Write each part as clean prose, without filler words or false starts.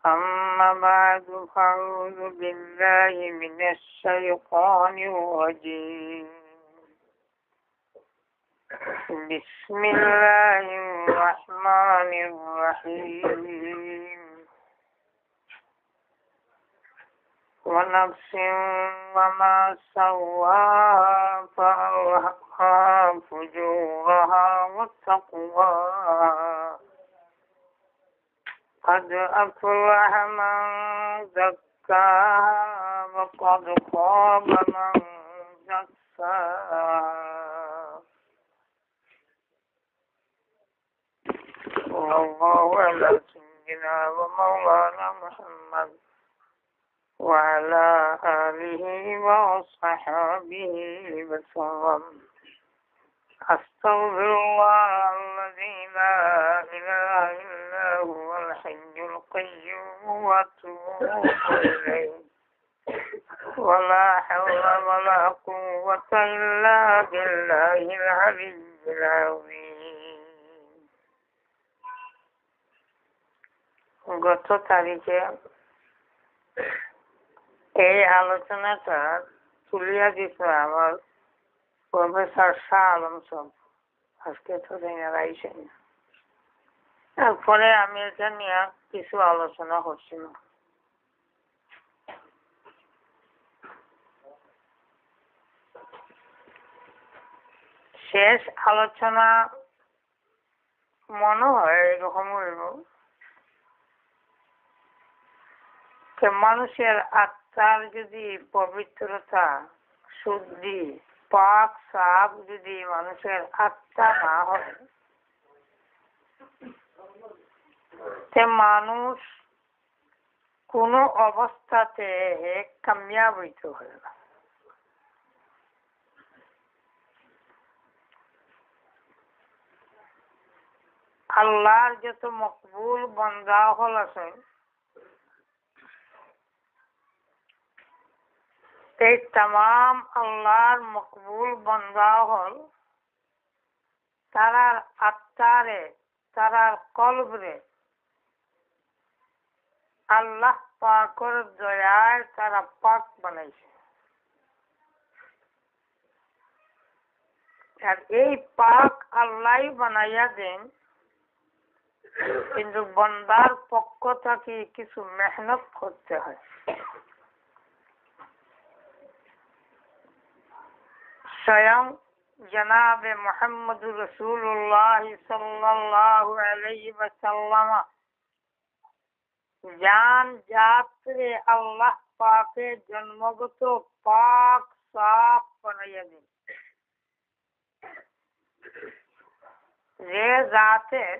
أما بعد فأعوذ بالله من الشيطان الرجيم بسم الله الرحمن الرحيم ونفس وما سواها فألهمها فجورها وتقواها قد أفلح من زكاها وقد خاب من دساها والله على سيدنا ومولانا محمد وعلى آله وصحبه وسلم أستغفر الله الذي لا إله إلا هو الحي القيوم وأتوب إليه ولا حول ولا قوة إلا بالله العلي العظيم গত তারিখে এই আলোচনাটা তুলিয়া দিতে আমার প্রফেসর শাহ আলম সব আজকে তো আইসেন তারপরে আমি এটা নিয়ে কিছু আলোচনা করছিলাম। শেষ আলোচনা মনে হয় এরকম হইব মানুষের আত্মার যদি পবিত্রতা শুদ্ধি পাক সাফ যদি মানুষের আত্মা না হয় তে মানুষ কোন অবস্থাতে কামিয়াব হইতে হয় না। আল্লাহর যত মকবুল বান্দা হল আছেন এই तमाम আল্লাহর মকবুল বান্দা হল তারার আত্মারে তারার কলবরে আল্লাহ পাকের দয়ায় তারা পাক বানাইছে। আর এই পাক আল্লাহ বানাইয়া দেন, কিন্তু বান্দার পক্ষ থেকে কিছু মেহনত করতে হয়। স্বয়ং জনাবে মুহাম্মদুর রাসূলুল্লাহ সাল্লাল্লাহু আলাইহি ওয়াসাল্লাম জান জাতরে আল্লাহ পাকের জন্মগত পাক সাফ বানাইয়া দেন। যে জাতের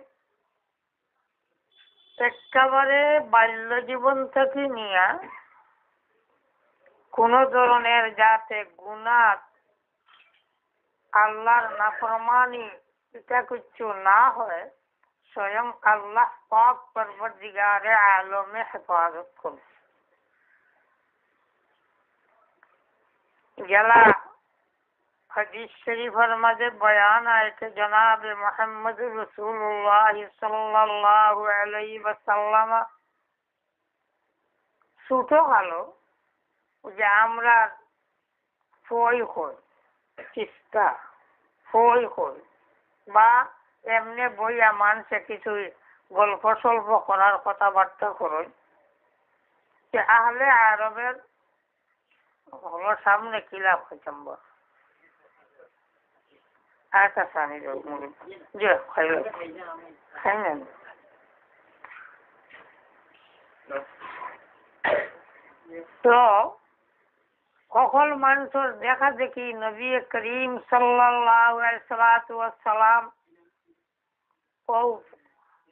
একেবারে বাল্য জীবন থেকে নিয়ে কোন ধরনের যাতে গুনাহ আল্লাহর নাফরমানি এটা কিছু না হয়, স্বয়ং আল্লাহ পাক পরবর্তীগারে আলমে হেফাজত করে। গেলা হাদিস শরীফের মাঝে বয়ান আছে জনাবে মুহাম্মদুর রাসূলুল্লাহ সাল্লাল্লাহু আলাইহি ওয়াসাল্লাম ছোট কালো যে আমরা ফই হই চিস্তা ফই হই বা এমনি বইয়া মানুষে কিছু গল্প সল্প করার কথাবার্তা করই যে আহলে আরবের হলো সামনে কিলাফ হইতাম আচ্ছা সানি যে খাইলেন তো সকল মানুষের দেখা দেখি নবী করিম সাল্লাল্লাহু আলাইহি ওয়াসাল্লাম ও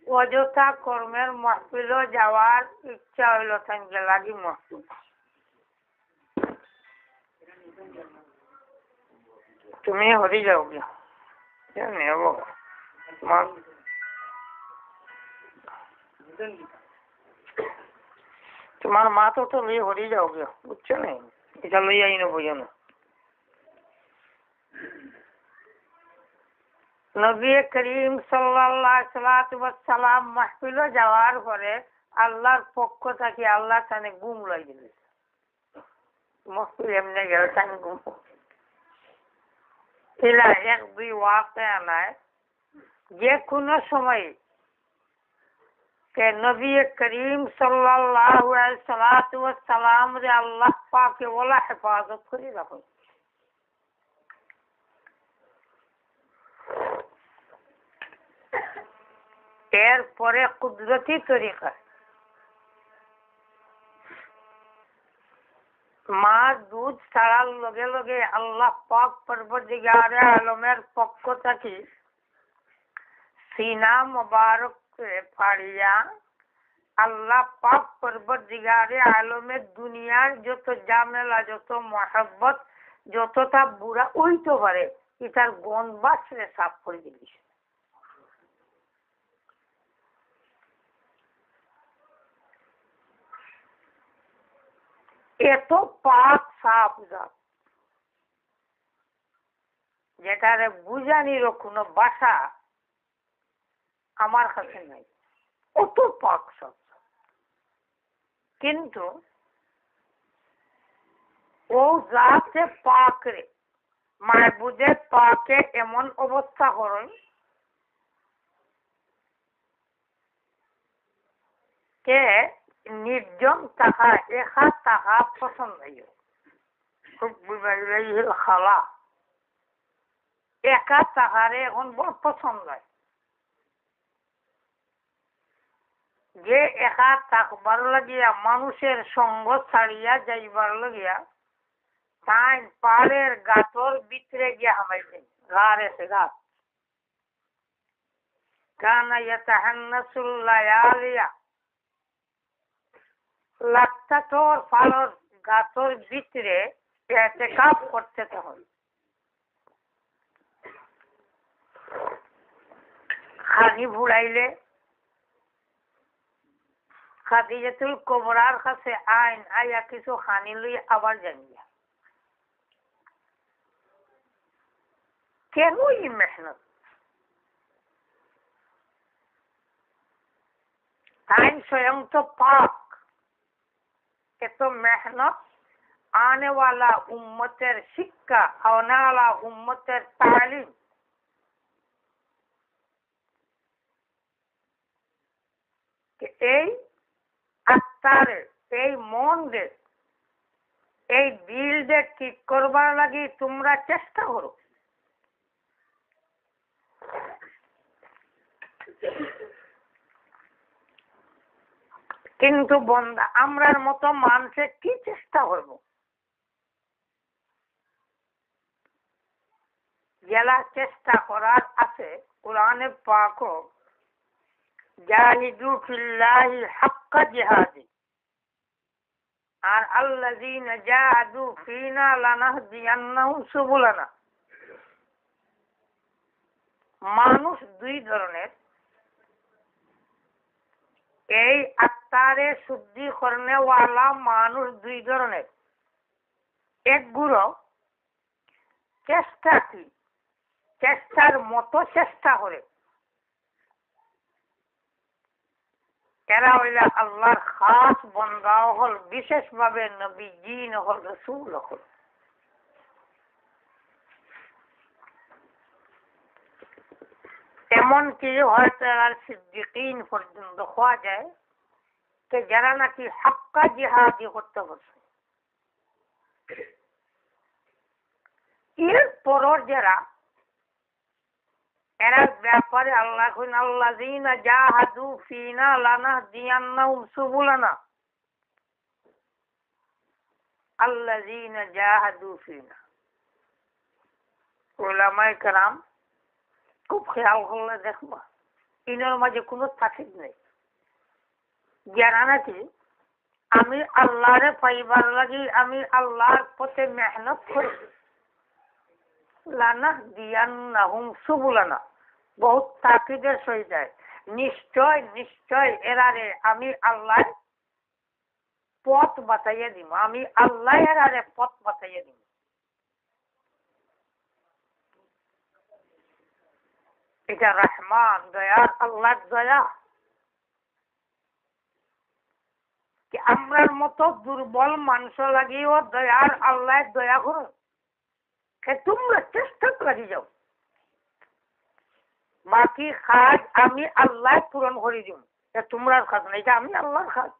অযথা কর্মের মাহফিলে যাওয়ার ইচ্ছা হইল তাকে লাগি মাহফিল। তুমি হরি যাও গিয়া নেব তোমার মা তো লইয়া হরি যাও গিয়া, বুঝছো না? এটা লইয়া আইন বুঝো না। নবী করিম সাল্লাল্লাহু আলাইহি ওয়াসাল্লাম মাহফিলে যাওয়ার পরে আল্লাহর পক্ষ থেকে আল্লাহ তানে গুম লই দিল মস্তি এমনি গেল তান গুম এলা এক দুই ওয়াক্তে নাই যে কোনো সময় কে নবী করিম সাল্লাল্লাহু আলাইহি সাল্লাতু ওয়াস সালাম রে আল্লাহ পাক ওলা হেফাজত করে রাখো এরপরে কুদরতি তরিকা মা দুধ ছাড়ার লগে লগে আল্লাহ পাক পরবর্তীগারে আলমের পক্ষ থেকে সিনা মুবারক ফাড়িয়া আল্লাহ পাক পরবর্তীগারে আলমের দুনিয়ার যত ঝামেলা যত মহব্বত যতটা বুড়া উইতে পারে এটার গন বাসরে সাফ করে দিলিস এত পাক সাফ জাত যেটারে বুঝানির কোনো ভাষা আমার কাছে নাই অত পাক সাফ কিন্তু ও জাতে পাক রে মাহবুদের পাকে এমন অবস্থা করেন কে নির্জন টাকা একা টাকা পছন্দ খুব খালা একা টাকারে এখন বড় পছন্দ হয় যে একা থাকবার লাগিয়া মানুষের সঙ্গ ছাড়িয়া যাইবার লাগিয়া তাই পাহাড়ের গাছর ভিতরে গিয়া হামাইছেন গার এসে গাছ কানা ইয়াতাহান্নাসুল লায়ালিয়া লাগতা তোর পালর গাছর ভিতরে ইতিকাফ করতে তখন খানি ভুলাইলে খাদিজাতুল কুবরার কাছে আইন আয়া কিছু খানি লই আবার জানিয়া কেন এই মেহনত আইন স্বয়ং তো পাক এত মেহনত आने वाला उम्मतेर शिक्षा आने वाला उम्मतेर तालीम এই আত্মারে এই মন দে এই দিল দে ঠিক করবার লাগি তোমরা চেষ্টা করো কিন্তু বন্দা আমরার মতো মানুষে কি চেষ্টা করবো জেলা চেষ্টা করার আছে কোরআনে পাক জাহিদু ফিল্লাহি হাক্কা জিহাদি আর আল্লাযীনা জাহাদু ফিনা লানাহদিয়ান্নাহুম সুবুলানা মানুষ দুই ধরনের এই আত্মারে শুদ্ধিকরণে ওয়ালা মানুষ দুই ধরনের একগুলো চেষ্টা কি চেষ্টার মতো চেষ্টা করে এরা হইলে আল্লাহর খাস বন্দা হল বিশেষভাবে নবীজি হল রাসূল হল এমনকি হয়তো আর সিদ্দিকিন পর্যন্ত হওয়া যায় যে যারা নাকি হাক্কা জিহাদি করতে পারছে এরপরও যারা এরা ব্যাপারে আল্লাহ কইন আল্লাযীনা জাহাদু ফিনা লানাহদিয়ান্নাহুম সুবুলানা আল্লাযীনা জাহাদু ফিনা উলামায়ে কেরাম খুব খেয়াল করলে দেখবা ইনার মাঝে কোনো তাকিদ নেই যারা নাকি আমি আল্লাহরে পাইবার লাগি আমি আল্লাহর পথে মেহনত করি লানাহদিয়ান্নাহুম সুবুলানা बहुत ताकीদের সহিত নিশ্চয় নিশ্চয় এরারে আমি আল্লাহর পথ বাতাইয়া দিব আমি আল্লাহ এরারে পথ বাতাইয়া দিব এটা রহমান দয়া আল্লাহর দয়া কি আমরার মতো দুর্বল মানুষ লাগিও দয়ার আল্লাহ দয়া করো, তোমরা চেষ্টা করে যাও, বাকি কাজ আমি আল্লাহ পূরণ করে দিব, তোমরা কাজ না, এটা আমি আল্লাহর কাজ।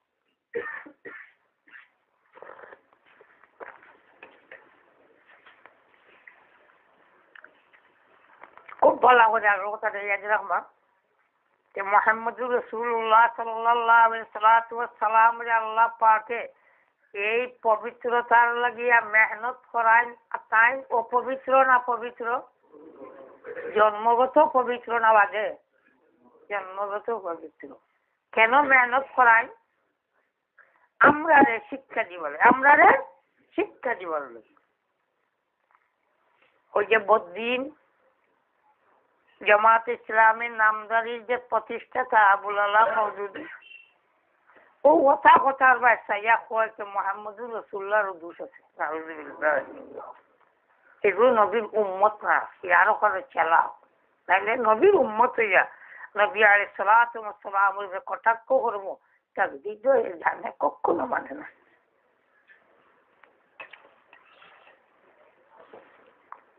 খুব ভালো করে আর কথাটা ইয়াদ রাখবা যে মুহাম্মদুর রাসূলুল্লাহ সাল্লাল্লাহু আলাইহি সাল্লাম আল্লাহ পাকে এই পবিত্রতার লাগিয়া মেহনত করাই, তাই অপবিত্র না পবিত্র, জন্মগত পবিত্র না বাদে জন্মগত পবিত্র। কেন মেহনত করাই? আমরা শিক্ষা দিবলে, আমরা শিক্ষা দিবলে। ওই যে বদ্দিন জামাত ইসলামের নামদারির যে প্রতিষ্ঠাতা আবুল আলা মওদুদী, ও কথার বাসাইয়া কয়েছে মুহাম্মদুর রাসূলুল্লাহর দোষ আছে, এগুলো নবীর উম্মত না, ইয়ারও করে চালাও, তাইলে নবীর উম্মত হইয়া নবী আলাইহিস সালাতু ওয়াস সালামের যে কটাক্ষ করবো তার হৃদয়ে জানে কখনো মানে না।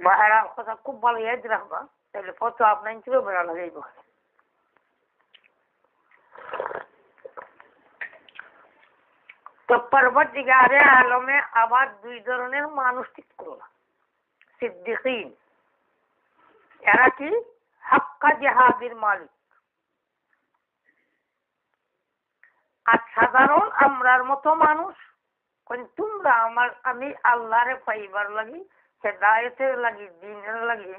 বাহারা কথা খুব ভালো ইয়াদ রাখবা, তাহলে ফটো আপনার ইঞ্চিও বেড়া লাগাইব। তো পরবর্তীকারে আলমে আবার দুই ধরনের মানুষ ঠিক করলাম, সিদ্দিকীন, এরা কি হাক্কা জিহাদের মালিক, আর সাধারণ আমরার মতো মানুষ। তোমরা আমি আল্লাহরে পাইবার লাগি, হেদায়েতের লাগি, দ্বীনের লাগি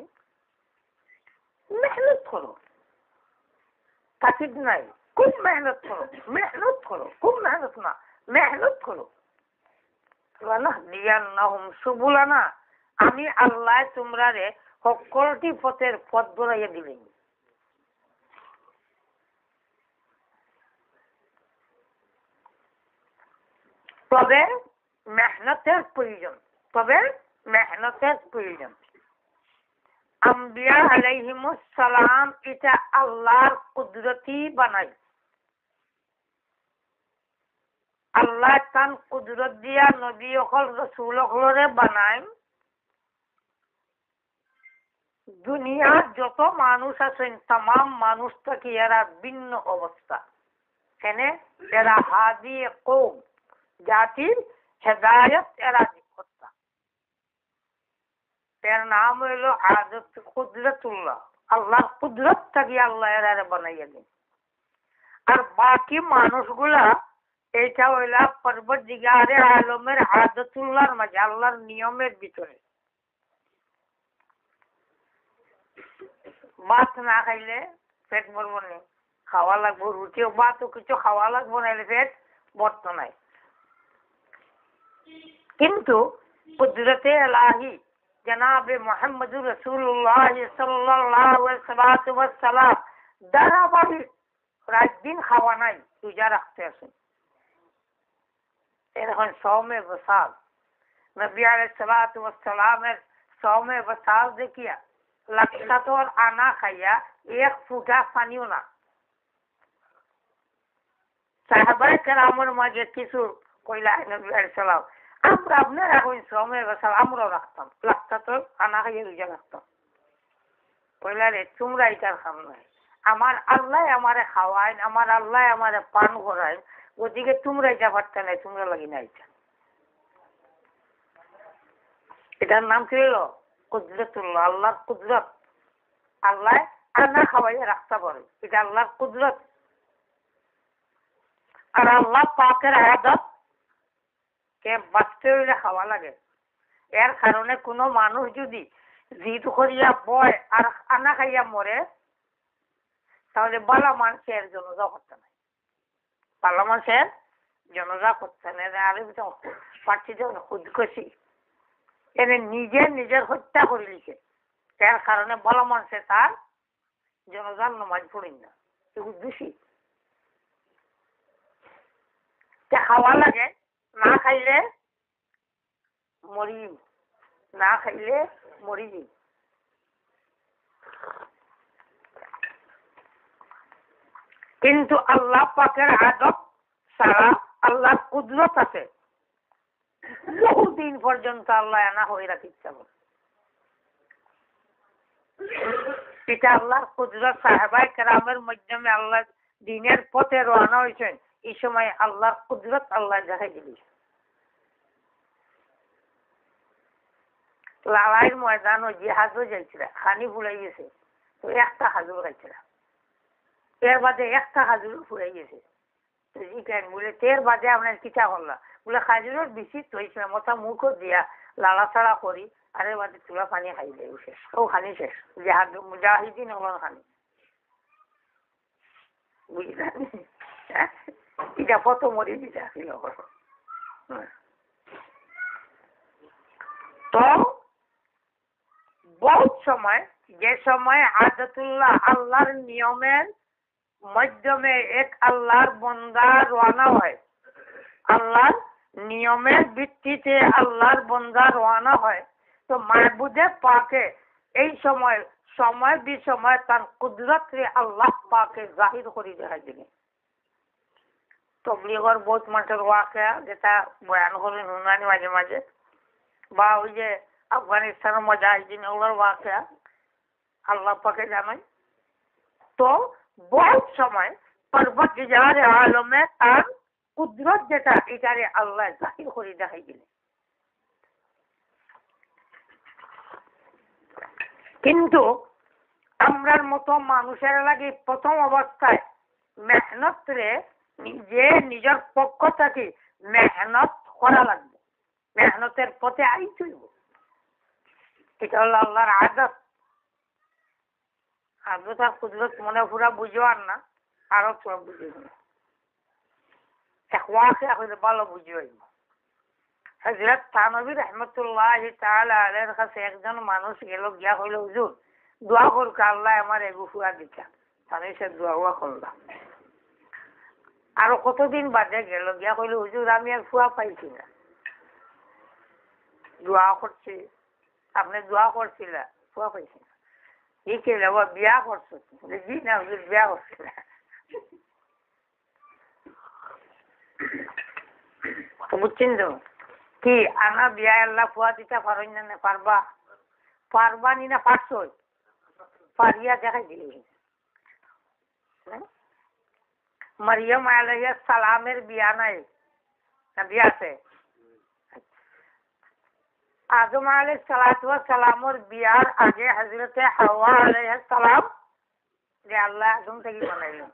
মেহনত করো, তাকিদ নাই, খুব মেহনত করো, মেহনত করো, খুব মেহনত না, মেহনত করো। সুবুলানা, আমি আল্লাহ তোমরারে সকলটি পথের পথ ধরাইয়া দিলেন। তবে মেহনতের প্রয়োজন, তবে মেহনতের প্রয়োজন। আম্বিয়া আলাইহিমুস সালাম এটা আল্লাহর কুদরতি বানাই, আল্লাহ তান কুদরত দিয়া নবী অকল রাসূল অকলরে বানায়। দুনিয়ার যত মানুষ আছেন তাম মানুষ থেকে এরা ভিন্ন অবস্থা, কেন এরা হাদি কওম, জাতির হেদায়েত এরা কর্তা। এর নাম হইল আদত কুদরতুল্লাহ, আল্লাহর কুদরত থেকে আল্লাহ এরা বানাইয়া দেন। আর বাকি মানুষগুলা এটা হইলা পরবর্তীকারে আলমের আদতুল্লাহর মাঝে, আল্লাহর নিয়মের ভিতরে। ভাত না খাইলে পেট ভরবো না, খাওয়া লাগবো, রুটিও ভাতও কিছু খাওয়া লাগবো, নাইলে পেট ভরতো নাই। কিন্তু কুদরতে ইলাহি জনাবে মুহাম্মদুর রাসূলুল্লাহ সাল্লাল্লাহু আলাইহি ওয়াসাল্লাম ধারাবাহিক রাত দিন খাওয়া নাই, রোজা রাখতে আছেন। এখন সওমে বসাল, নবী আলাইহিস সালাতু ওয়াস সালামের সওমে বসাল দেখিয়া লাক্ষাতর আনা খাইয়া এক ফুটা পানিও না। সাহাবায়ে কেরামের মাঝে কিছু কইলা নবী আলাইহিস সালাম, আমরা আপনার এখন সওমে বসাল আমরাও রাখতাম, লাক্ষাতর আনা খাইয়া রোজা রাখতাম। কইলা রে তোমরা এটার খাম নাই, আমার আল্লাহ আমারে খাওয়ায়, আমার আল্লাহ আমারে পান করায়, ওদিকে তোমরা এটা পারতে নাই, তোমরা লাগি না। এটার নাম কি হলো কুদরতুল্লাহ, আল্লাহর কুদরত। আল্লাহ আনা খাওয়াইয়া রাখতে পারে, এটা আল্লাহর কুদরত। আর আল্লাহ পাকের আদত কে বাঁচতে হইলে খাওয়া লাগে। এর কারণে কোনো মানুষ যদি জিদ করিয়া বয় আর আনা খাইয়া মরে, তাহলে বালা মানুষের জনজা করতে নাই, বালা মানুষের জনজা করতে নাই। আর পাচ্ছি যে খুদকুশি, এনে নিজের হত্যা করে লিখে, এর কারণে বালা মানুষে তার জনজার নমাজ পড়েন না, এগুলো দোষী। খাওয়া লাগে, না খাইলে মরি, না খাইলে মরি যাই। কিন্তু আল্লাহ পাকের আদত ছাড়া আল্লাহর কুদরত আছে, বহুদিন পর্যন্ত আল্লাহ আনা হয়ে রাখি ইচ্ছা করে। এটা আল্লাহর কুদরত। সাহাবায়ে কেরামের মাধ্যমে আল্লাহ দিনের পথে রওনা হয়েছেন, এই সময় আল্লাহর কুদরত আল্লাহ দেখাই দিয়েছেন। লড়াইয়ের ময়দানও জিহাদও যাইছিল, খানি ফুলাই গেছে, তো একটা হাজুর খাইছিল, এর বাদে একটা হাজুর ফুরাই গেছে। তো জিজ্ঞাসা বলে তের বাদে আপনার কিতা করলা? বলে খাজুরের বেশি তৈছে মতো মুখও দিয়া লাড়াছাড়া করি, আর এর বাদে তুলা পানি খাই দেয় শেষ, ও খানি শেষ। জিহাদ মুজাহিদিন ওগুলো খানি, বুঝলেন? এটা কত মরি দিতে ছিল। তো বহুত সময়, যে সময় আদতুল্লাহ আল্লাহর নিয়মের মাধ্যমে এক আল্লাহর বান্দা রওনা হয়, আল্লাহর নিয়মের ভিত্তিতে আল্লাহর বান্দা রওনা হয়, তো মাহবুদে পাকে এই সময় সময় বিসময় তার কুদরতরে আল্লাহ পাকে জাহির করে দেখা দিলেন। তবলিগর বহুত মানুষের ওয়াকিয়া যেটা বয়ান করেন হুনানি মাঝে মাঝে, বা ওই যে আফগানিস্তানের মুজাহিদিন ওগুলোর ওয়াকিয়া আল্লাহ পাকে জানাই। তো বহুত সময় পরবর্তীকার আলমে তার কুদরত যেটা এটারে আল্লাহ জাহির করে দেখাই দিলেন। কিন্তু আমরার মতো মানুষের লাগে প্রথম অবস্থায় মেহনত রে নিজে নিজের পক্ষ থেকে মেহনত করা লাগবে, মেহনতের পথে আইতে হইব। এটা হলো আল্লাহর আদত। আদত আর কুদরত মনে পুরা বুঝবার না, আরো সব বুঝিব না, এক ওয়াকিয়া হইলে ভালো বুঝিব। হযরত থানবী রাহমাতুল্লাহ তাআলা আলাইহির কাছে একজন মানুষ গেল, গিয়া কইল, হুজুর দোয়া করুক আল্লাহ আমার এগু ফুয়া দিতা। তাহলে সে দোয়া করলাম। আরো কতদিন বাদে গেল, গিয়া কইল, হুজুর আমি আর ফুয়া পাইছি না, দোয়া করছি, আপনি দোয়া করছিলেন, ফুয়া পাইছি না। এই কে বিয়া করছো? জি না হুজুর, বিয়া করছিল। বুঝছেন তো কি আনা বিয়া আল্লাহ ফুয়া দিতে পারেন না? পারবা? পারবা নি না পারছো? পারিয়া দেখাই দিলে। মরিয়ম আলাইহিস সালামের বিয়া নাই না বিয়া আছে? আদম আলাইহিস সালাতু ওয়াস সালামের বিয়ার আগে হযরতে হাওয়া আলাইহিস সালাম যে আল্লাহ আদম থেকে বানাইলেন।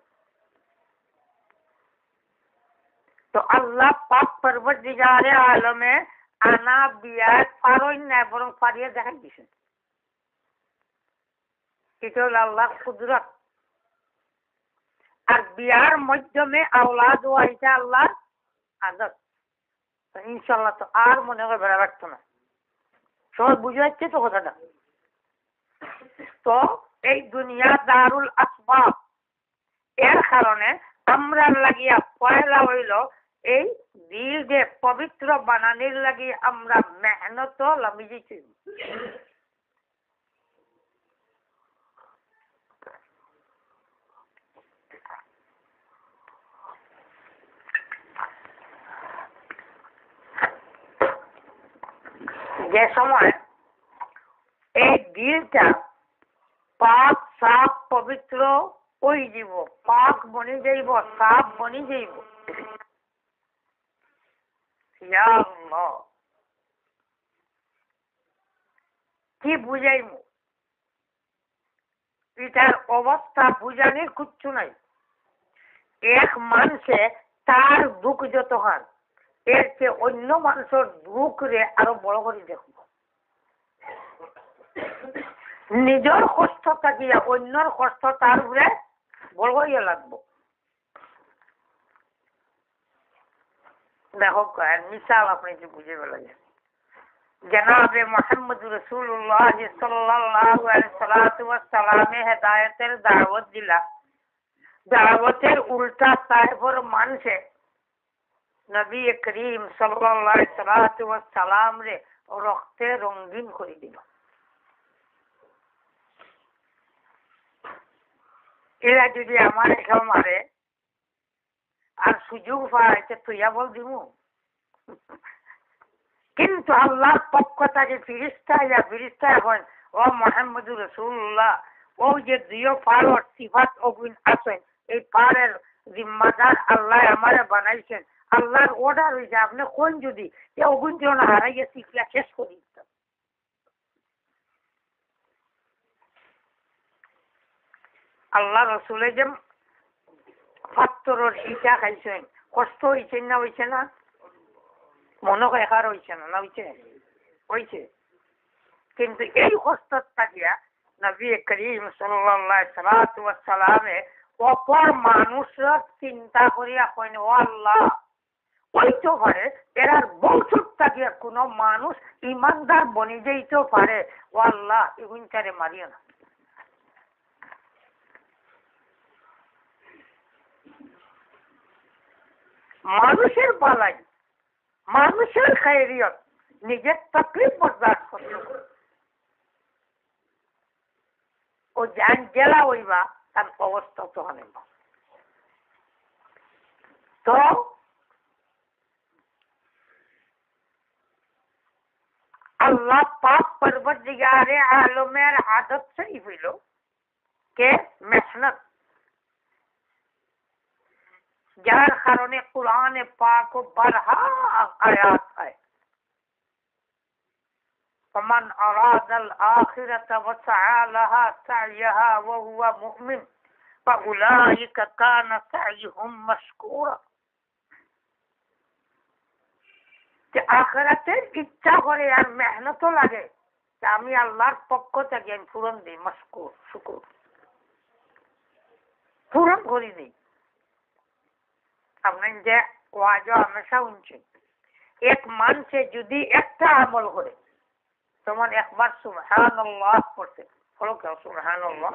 তো আল্লাহ পাক পরবর্তীকারে আলমে আনা বিয়া পারেন না, বরং পারিয়া দেখাই দিয়েছেন। এটা হল আল্লাহর কুদরত। আর বিয়ার মাধ্যমে আওলাদ হওয়া এটা আল্লাহর আদত। ইনশাল্লাহ তো আর মনে হয় বেড়া রাখতো না, সবাই বুঝে যাচ্ছে তো কথাটা। তো এই দুনিয়া দারুল আসবাব, এর কারণে আমরা লাগিয়া পয়লা হইল এই দিল যে পবিত্র বানানির লাগি আমরা মেহনত লামিয়েছি। যে সময় এই দিলটা পাক সাফ পবিত্র ওই যাব, পাক বনি যাইব, সাফ বনি যাইব, কি বুঝাইব? এটার অবস্থা বুঝানির কিচ্ছু নাই। এক মানুষে তার দুঃখ যত হান, এর চেয়ে অন্য মানুষের দুঃখ রে আরো বড় করে দেখব। নিজের কষ্ট থাকিয়া অন্যর কষ্ট তার উপরে বড় হইয়া লাগবো। দেখো মিসাল আপনি যে বুঝে ফেলেছেন, জনাবে মুহাম্মদ রাসূলুল্লাহ সাল্লাল্লাহু আলাইহি ওয়াসাল্লামে হেদায়েতের দাওয়াত দিলা, দাওয়াতের উল্টা তাইফের মানুষে নবী করিম সাল্লাল্লাহু আলাইহি ওয়াসাল্লাম রে রক্তে রঙিন করে দিল। এরা যদি আমার এখানে মারে, আর সুযোগ পাইছে তুইয়া বল দিমু। কিন্তু আল্লাহর পক্ষ থেকে ফিরিস্তা হন ও মুহাম্মদুর রাসূলুল্লাহ, ও যে দুই পাওয়ার সিফাত অগুণ আছেন, এই পাওয়ারের জিম্মাদার আল্লাহ আমারে বানাইছেন। আল্লাহর অর্ডার হয়েছে আপনি কোন যদি এ অগুণ জন হারাইয়া শিখলা শেষ করি দিতাম। আল্লাহ রসুলের যে পাত্তরের ইটা খাইছেন, কষ্ট হয়েছে না হয়েছে না? মনে হয় একার হয়েছে না, না হয়েছে? হয়েছে। কিন্তু এই কষ্ট থাকিয়া নবী করিম সাল্লাল্লাহু আলাইহি সাল্লামে অপর মানুষের চিন্তা করিয়া কইন, ও আল্লাহ হইতে পারে এরার বংশত থাকিয়া কোনো মানুষ ইমানদার বনি যাইতেও পারে, ও আল্লাহ এগুনটারে মারিও না। মানুষের বালাই, মানুষের খায়রিয়ত নিজের তকলিফ বরদাস্ত করতে ও জান জেলা হইবা তার অবস্থা তো হবে। তো আল্লাহ পাক পরবর্তীগারে আলমের আদত শরীফ হইল কে মেহনত, যার কারণে কুরআনে পাক ও বারহা আয়াত হয়, فمن أراد الآخرة وسعى لها سعيها وهو مؤمن فأولئك كان سعيهم مشكورا। যে আখিরাতের ইচ্ছা করে আর মেহনতও লাগে, আমি আল্লাহর পক্ষ থেকে আমি পূরণ দিই, মশকুর শুকুর পূরণ করি দিই। আপনি যে ওয়াজ হামেশা শুনছেন, এক মানুষে যদি একটা আমল করে, তোমার একবার সুবহানাল্লাহ পড়তে ফলো কেউ সুবহানাল্লাহ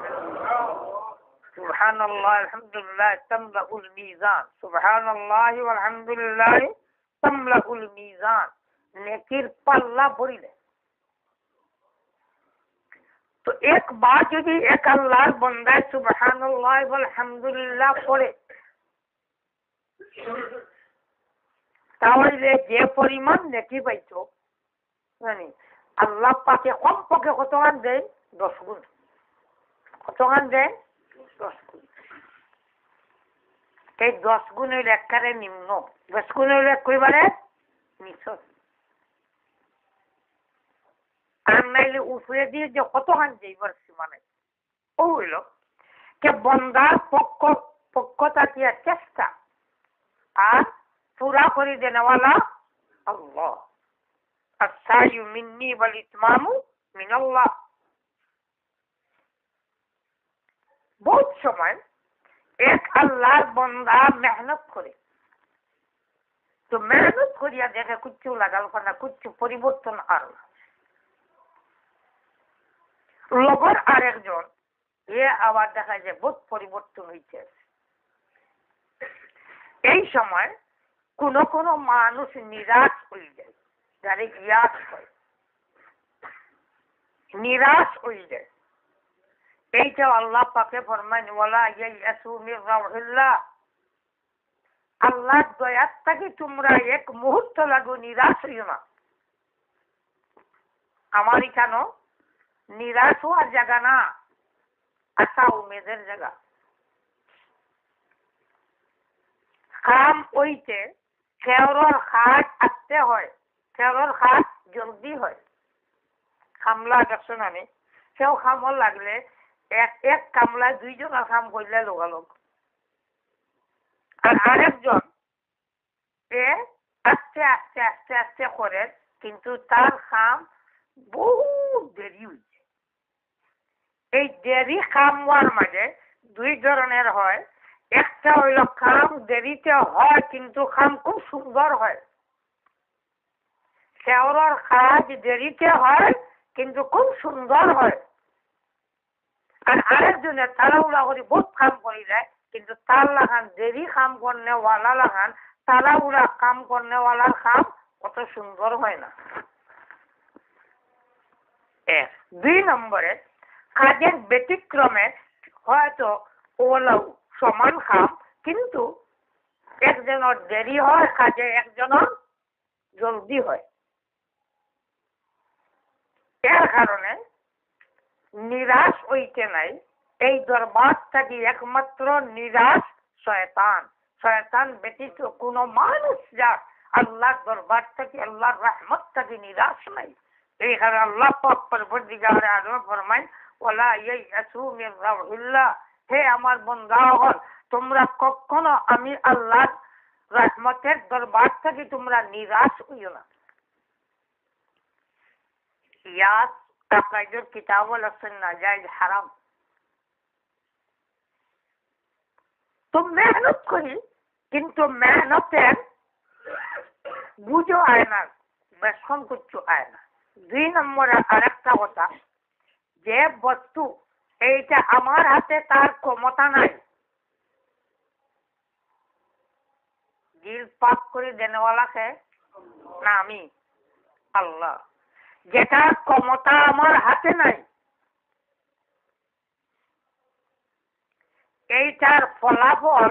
সুবহানাল্লাহ আলহামদুলিল্লাহ তামলাউল মিজান, সুবহানাল্লাহি ওয়াল হামদুলিল্লাহ তামলাউল মিজান, নেকির পাল্লা ভরিলে। তো একবার যদি এক আল্লাহর বান্দা সুবহানাল্লাহ ওয়াল হামদুলিল্লাহ পড়ে, তাহলে যে পরিমাণ নেকি পাইছো, জানি আল্লাহ পাকে কমপক্ষে কতখান দেয়? 10 গুণ। কতখান দেয়? 10 গুণ। এই 10 গুণ হইলে একেবারে নিম্ন, 10 গুণ হইলে একেবারে নিচ। আর নাইলে উপরে দিয়ে যে কতখান যাইবার সীমানে ও হইল কে বন্দার পক্ষ থাকিয়া চেষ্টা আর পুরা করে দেওয়ালা আল্লাহ। السعي مني والإتمام من الله। বহুত সময় এক আল্লাহর বান্দা মেহনত করে, তো মেহনত করিয়া দেখে কিচ্ছু লাগাল না, কিচ্ছু পরিবর্তন আর না। লগর আরেকজন এ আবার দেখা যায় বহুত পরিবর্তন হইতে। এই সময় কোন কোন মানুষ নিরাশ হয়ে যায়, যারে ইয়াস হয়, নিরাশ হয়ে যায়। এইটা আল্লাহ পাকে ফরমান, ওয়ালা ইয়াসু মির রাহিল্লাহ, আল্লাহর দয়া থেকে তোমরা এক মুহূর্ত লাগো নিরাশ হইও না। আমার এখানে নিরাশ হওয়ার জায়গা না, আশা উমেদের জায়গা। কাম ওইতে খেওয়ার খাট আসতে হয়, খেওয়ার খাট জলদি হয়। কামলা দেখছো না, সেও খামর লাগলে এক কামলা 2 জনের কাম করলে লোকালোক। আর আরেকজন আস্তে আস্তে আস্তে আস্তে করে, কিন্তু তার কাম বহু দেরি হয়েছে। এই দেরি কাম হওয়ার মাঝে 2 ধরনের হয়। একটা হইল কাম দেরিতে হয় কিন্তু কাম খুব সুন্দর হয়, খেওয়ার কাজ দেরিতে হয় কিন্তু খুব সুন্দর হয়। আর আরেকজনের তাড়াহুড়া করে বহুত কাম করে যায়, কিন্তু তার লাগান দেরি কাম করনেওয়ালা লাগান তাড়াহুড়া কাম করনেওয়ালার কাম অত সুন্দর হয় না। 2 নম্বরে কাজের ব্যতিক্রমে হয়তো ওলাও সমান কাম, কিন্তু একজনের দেরি হয় কাজে, একজনের জলদি হয়। এর কারণে নিরাশ হইতে নাই। এই দরবার থেকে একমাত্র নিরাশ শয়তান। শয়তান ব্যতীত কোন মানুষ যার আল্লাহর দরবার থেকে, আল্লাহর রহমত থেকে নিরাশ নাই। এই কারণে আল্লাহ পাক পরবর্তীকারে আলম ফরমায়, ওয়ালা ইয়াসু মির রাহিল্লাহ, হে আমার বান্দাগণ, তোমরা কখনো আমি আল্লাহর রহমতের দরবার থেকে তোমরা নিরাশ হইও না। ইয়াস আকাইদুল কিতাব ওয়াল সুন্নাহ জায়েজ হারাম। তো মেহনত করি, কিন্তু মেহনতের বুঝো আয় না, বেশন কিচ্ছু আয় না। 2 নম্বরে আরেকটা কথা, যে বস্তু এইটা আমার হাতে তার ক্ষমতা নাই, দিল পাক করে দেনেওয়ালাকে না আমি আল্লাহ। যেটা ক্ষমতা আমার হাতে নাই, এইটার ফলাফল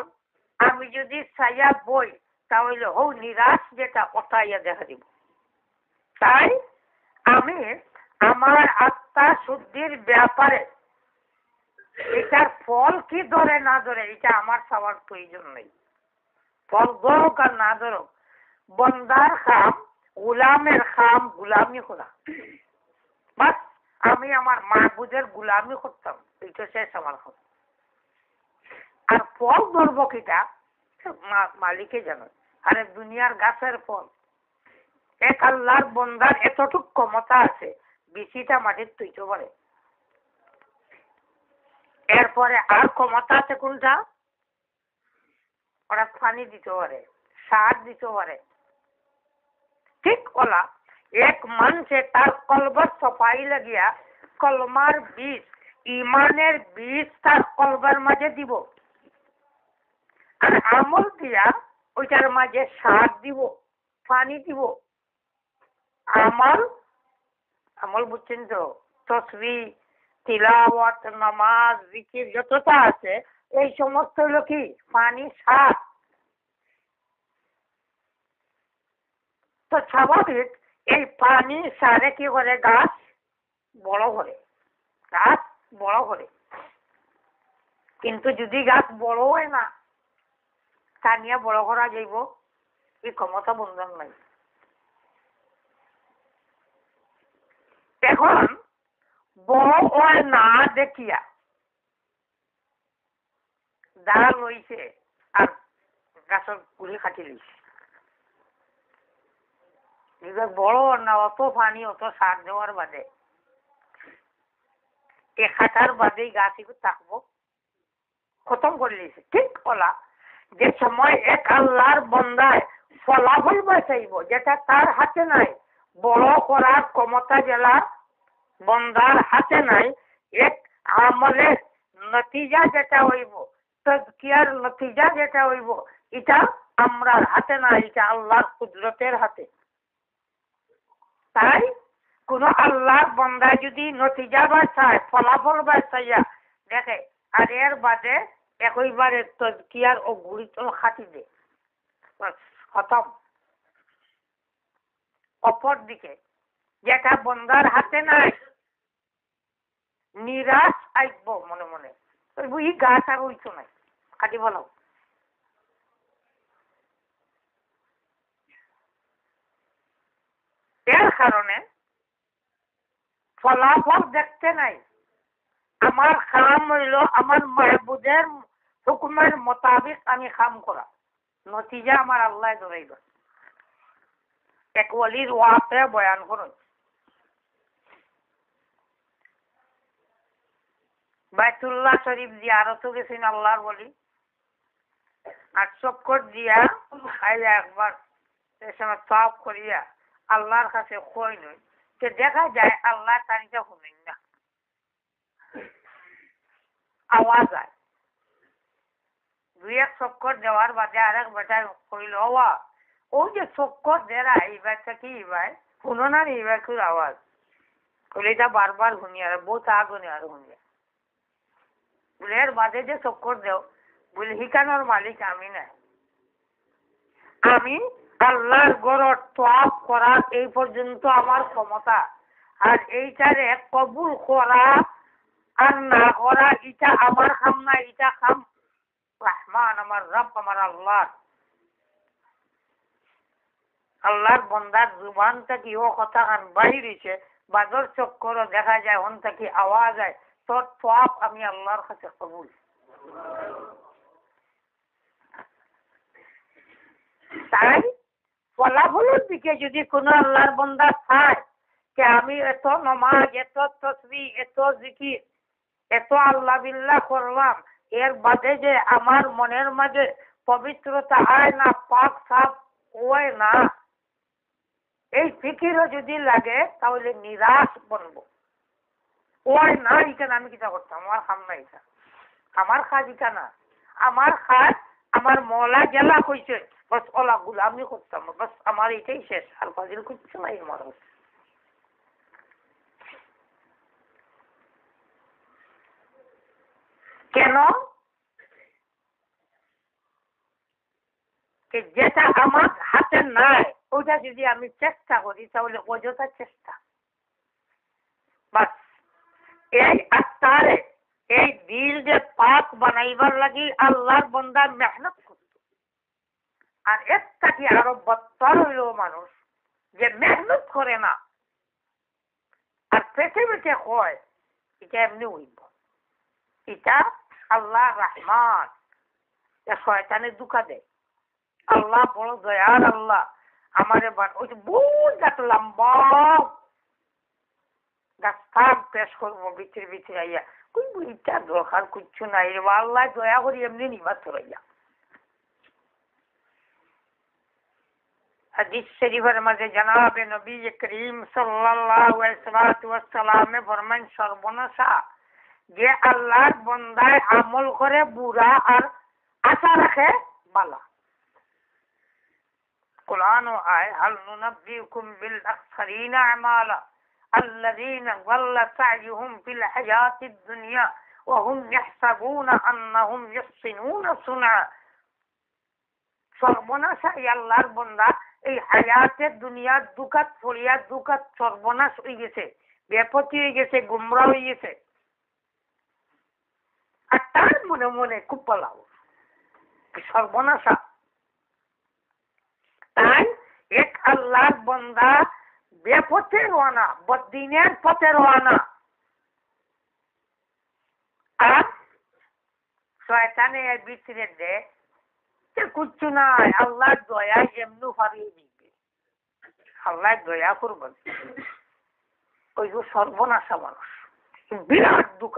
আমি যদি চাইয়া বই, তাহলে হো নিরাশ যেটা অতাইয়া দেখা দিব। তাই আমি আমার আত্মা শুদ্ধির ব্যাপারে এটার ফল কি ধরে না ধরে এটা আমার সবার প্রয়োজন নেই। ফল ধরুক আর না ধরুক, বন্দার খাম, গুলামের খাম গুলামি করা। বাস আমি আমার মাহবুদের গুলামি করতাম, এটা শেষ আমার খাম। আর ফল ধরবো কিটা মালিকে জানো। আরে দুনিয়ার গাছের ফল, এক আল্লাহর বন্দার এতটুক ক্ষমতা আছে, বিচিটা মাটির তুইতে পারে। এরপরে আর ক্ষমতা আছে কোনটা? ওরা পানি দিতে পারে, সার দিতে পারে। ঠিক ওলা এক মানুষে তার কলবত সফাই লাগিয়া কলমার বীজ, ইমানের বীজ তার কলবার মাঝে দিব, আর আমল দিয়া ওইটার মাঝে সার দিব, পানি দিব। আমল আমল বুঝছেন তো? তসবিহ, তিলাওয়াত, নামাজ, জিকির যতটা আছে, এই সমস্ত হলো কি পানি, সার। তো স্বাভাবিক এই পানি সারে কি করে? গাছ বড় করে, গাছ বড় করে। কিন্তু যদি গাছ বড় হয় না, তা নিয়ে বড় করা যাইব এই ক্ষমতা বন্ধন নাই। এখন বড় হয় না দেখিয়া ডাল হইছে আর গাছের গুলি কাটি লইছে, বড় না অত পানি অত সার দেওয়ার বাদে এ খাটার বাদেই গাছ একটু থাকবো, খতম করে দিয়েছে। ঠিক ওলা যে সময় এক আল্লাহর বন্দায় ফলাফল বাঁচাইব যেটা তার হাতে নাই, বড় করার ক্ষমতা জেলা বন্দার হাতে নাই, এক আমলের নতিজা যেটা হইব, তাজকিয়ার নতিজা যেটা হইব, এটা আমরার হাতে না, এটা আল্লাহর কুদরতের হাতে। তাই কোন আল্লাহর বন্দা যদি নতিজা বাঁচায়, ফলাফল বাঁচাইয়া দেখে, আর এর বাদে একইবারে তজকিয়ার ও গুড়িতল খাটি দে, খতম। অপর দিকে যেটা বন্দার হাতে নাই, নিরাশ আইব মনে মনে, ই গাছ আর হইতো নাই, কাটি বলো। এর কারণে ফলাফল দেখতে নাই, আমার কাম হইল আমার মাহবুদের হুকুমের মোতাবেক আমি কাম করা, নতিজা আমার আল্লাহ ধরাইব। এক ওয়ালির ওয়াতে বয়ান করুন, বাইতুল্লাহ শরীফ জিয়ারত গেছেন আল্লাহর ওয়ালি, আর চক্কর দিয়া আইয়া একবার সে সময় সব করিয়া আল্লাহর কাছে কই নই, যে দেখা যায় আল্লাহ তারিখা শুনেন না, আওয়াজ হয়। 2-1 চক্কর দেওয়ার বাদে আরেক বেটা কইল, হওয়া ওই যে চক্কর দেরা এইবারটা কি এইবার শুনো না, এইবার খুব আওয়াজ বলে, এটা বারবার শুনি আর বহুত আগুনে আর শুনিয়া বলে, এর বাদে যে চক্কর দেও বলে, হিকানোর মালিক আমি না, আমি আল্লাহর ঘর তওয়াফ করা এই পর্যন্ত আমার ক্ষমতা, আর এইটারে কবুল করা আর না করা এটা আমার কাম না, এটা কাম রহমান আমার রব আমার আল্লাহ। আল্লাহর বন্দার জুবান থেকে ও কথা কান বাইরেছে, বাদর চক্কর দেখা যায় হন থেকে আওয়াজ হয়, তোর তওয়াফ আমি আল্লাহর কাছে কবুল। তাই ফলাফলের দিকে যদি কোনো আল্লাহর বন্দা চায় যে আমি এত নমাজ, এত তসবিহ, এত জিকির, এত আল্লাহ বিল্লাহ করলাম, এর বাদে যে আমার মনের মাঝে পবিত্রতা হয় না, পাক সাফ হয় না, এই ফিকিরও যদি লাগে তাহলে নিরাশ বনবো। ওই না এখানে আমি কিটা করতাম, আমার কাম না এটা, আমার কাজ এটা না, আমার কাজ আমার মৌলা গেলা কইছে বস ওলা গুলামি করতাম, বস আমার এটাই শেষ, আর ফাজিল কিচ্ছু নাই আমার। কেন? যেটা আমার হাতে নাই ওইটা যদি আমি চেষ্টা করি তাহলে অযথা চেষ্টা। বাস এই আত্মারে এই দিল যে পাক বানাইবার লাগি আল্লাহর বন্দা মেহনত করত। আর একটা কি আরো বত্তর হইল মানুষ যে মেহনত করে না আর পেটে পেটে হয়, এটা এমনি হইব, এটা আল্লাহ রহমান, শয়তানে দুঃখা দেয়। আল্লাহ বড় দয়ার আল্লাহ, আমারে ওই যে বহুত গাছ লম্বা গাছ পেশ করবো ভিতরে ভিতরে আইয়া, ওই বইটা দরকার কিচ্ছু নাই রে, আল্লাহ দয়া করি এমনি নিবা চলাইয়া। হাদিস শরীফের মাঝে জনাবে নবী করিম সাল্লাল্লাহু আলাইহি ওয়াসাল্লাম ফরমান, সর্বনাশা যে আল্লাহর বন্দায় আমল করে বুরা আর আশা রাখে বালা। কুরআন আয় হাল নুনাব্বিউকুম বিল আখসারিনা আমালা আল্লাযীনা যাল্লা সা'য়ুহুম ফিল হায়াতিদ দুনিয়া ওয়া হুম ইয়াহসাবুনা আন্নাহুম ইহসিনুনা সুনআ। সর্বনাশা এই আল্লাহর বন্দা এই হায়াতের দুনিয়ার দুকাত ফরিয়া দুকাত সর্বনাশ হয়ে গেছে, বেপতি হয়ে গেছে, গুমরা হয়ে গেছে, আর তার মনে মনে খুব পালাও সর্বনাশা। তাই এক আল্লাহর বন্দা বেপথে রওনা, বদিনের পথে রওনা, আর শয়তানে এর ভিতরে দেয় কিচ্ছু নাই, আল্লাহর দয়া এমনি হারিয়ে দিবে, আল্লাহ দয়া করবেন। ওই যে সর্বনাশা মানুষ, বিরাট দুঃখ।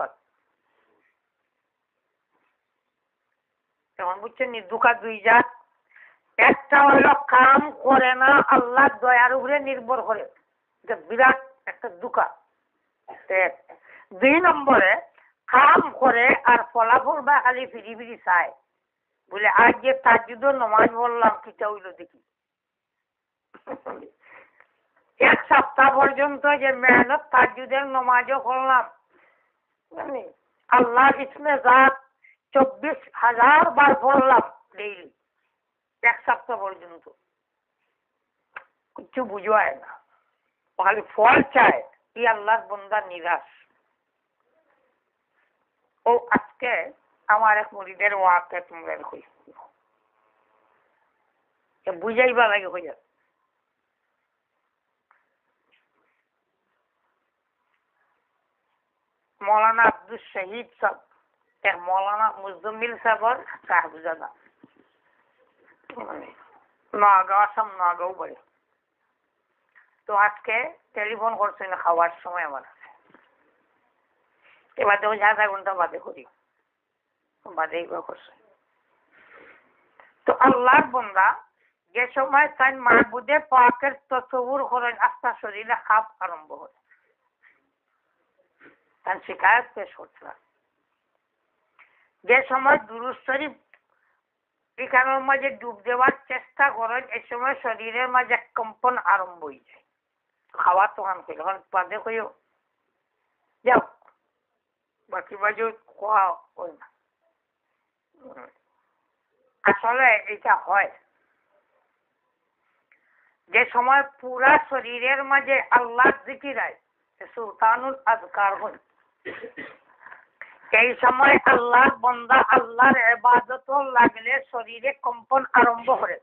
যেমন বুঝছেন নি, দুঃখ দুই জাত, একটা হলো কাম করে না আল্লাহ দয়ার উপরে নির্ভর করে, এটা বিরাট একটা দুঃখ। দুই নম্বরে কাম করে আর ফলাফল বা খালি ফিরি ফিরি চায়, বলে আজ যে তাজ্জুদের নামাজ পড়লাম কিটা হইল দেখি, এক সপ্তাহ পর্যন্ত যে মেহনত তাজ্জুদের নামাজও করলাম, আল্লাহ ইসমে জাত 24,000 বার পড়লাম ডেইলি, এক সপ্তাহ পর্যন্ত কিছু বুঝায় না, খালি ফল চায়, এই আল্লাহর বন্দা নিরাশ। ও আজকে আমার এক মুরিদের ওয়াকে তোমরা বুঝাইবা লাগে হয়ে যাবে। মৌলানা আব্দুল শহীদ সাহেব, এক মৌলানা মুজমিল সাহেবের সাহেবজাদা, নগাঁও, আসাম নগাঁও বাড়ি। তো আজকে টেলিফোন করছে না খাওয়ার সময় আমার কাছে, এবার দেখো 1/2 ঘন্টা বাদে করি, বাদে করছে। তো আল্লাহর বন্দা যে সময় তাই মাহবুদে পাকের তসব্বুর করেন, আস্তা শরীরে খাপ আরম্ভ হয়, তার শিকায়ত পেশ করছে। যে সময় দুরূদ শরীফ এখানের মাঝে ডুব দেওয়ার চেষ্টা করেন, এই সময় শরীরের মাঝে কম্পন আরম্ভ হয়ে যায়, খাওয়া তখন এখন বাদে কইও যাও, বাকি বাজু খোয়া ওই না। আসলে এটা হয় যে সময় পুরা শরীরের মাঝে আল্লাহর জিকির হয় সুলতানুল আজকার হয়। এই সময় আল্লাহর বান্দা আল্লাহর ইবাদত লাগলে শরীরে কম্পন আরম্ভ করে।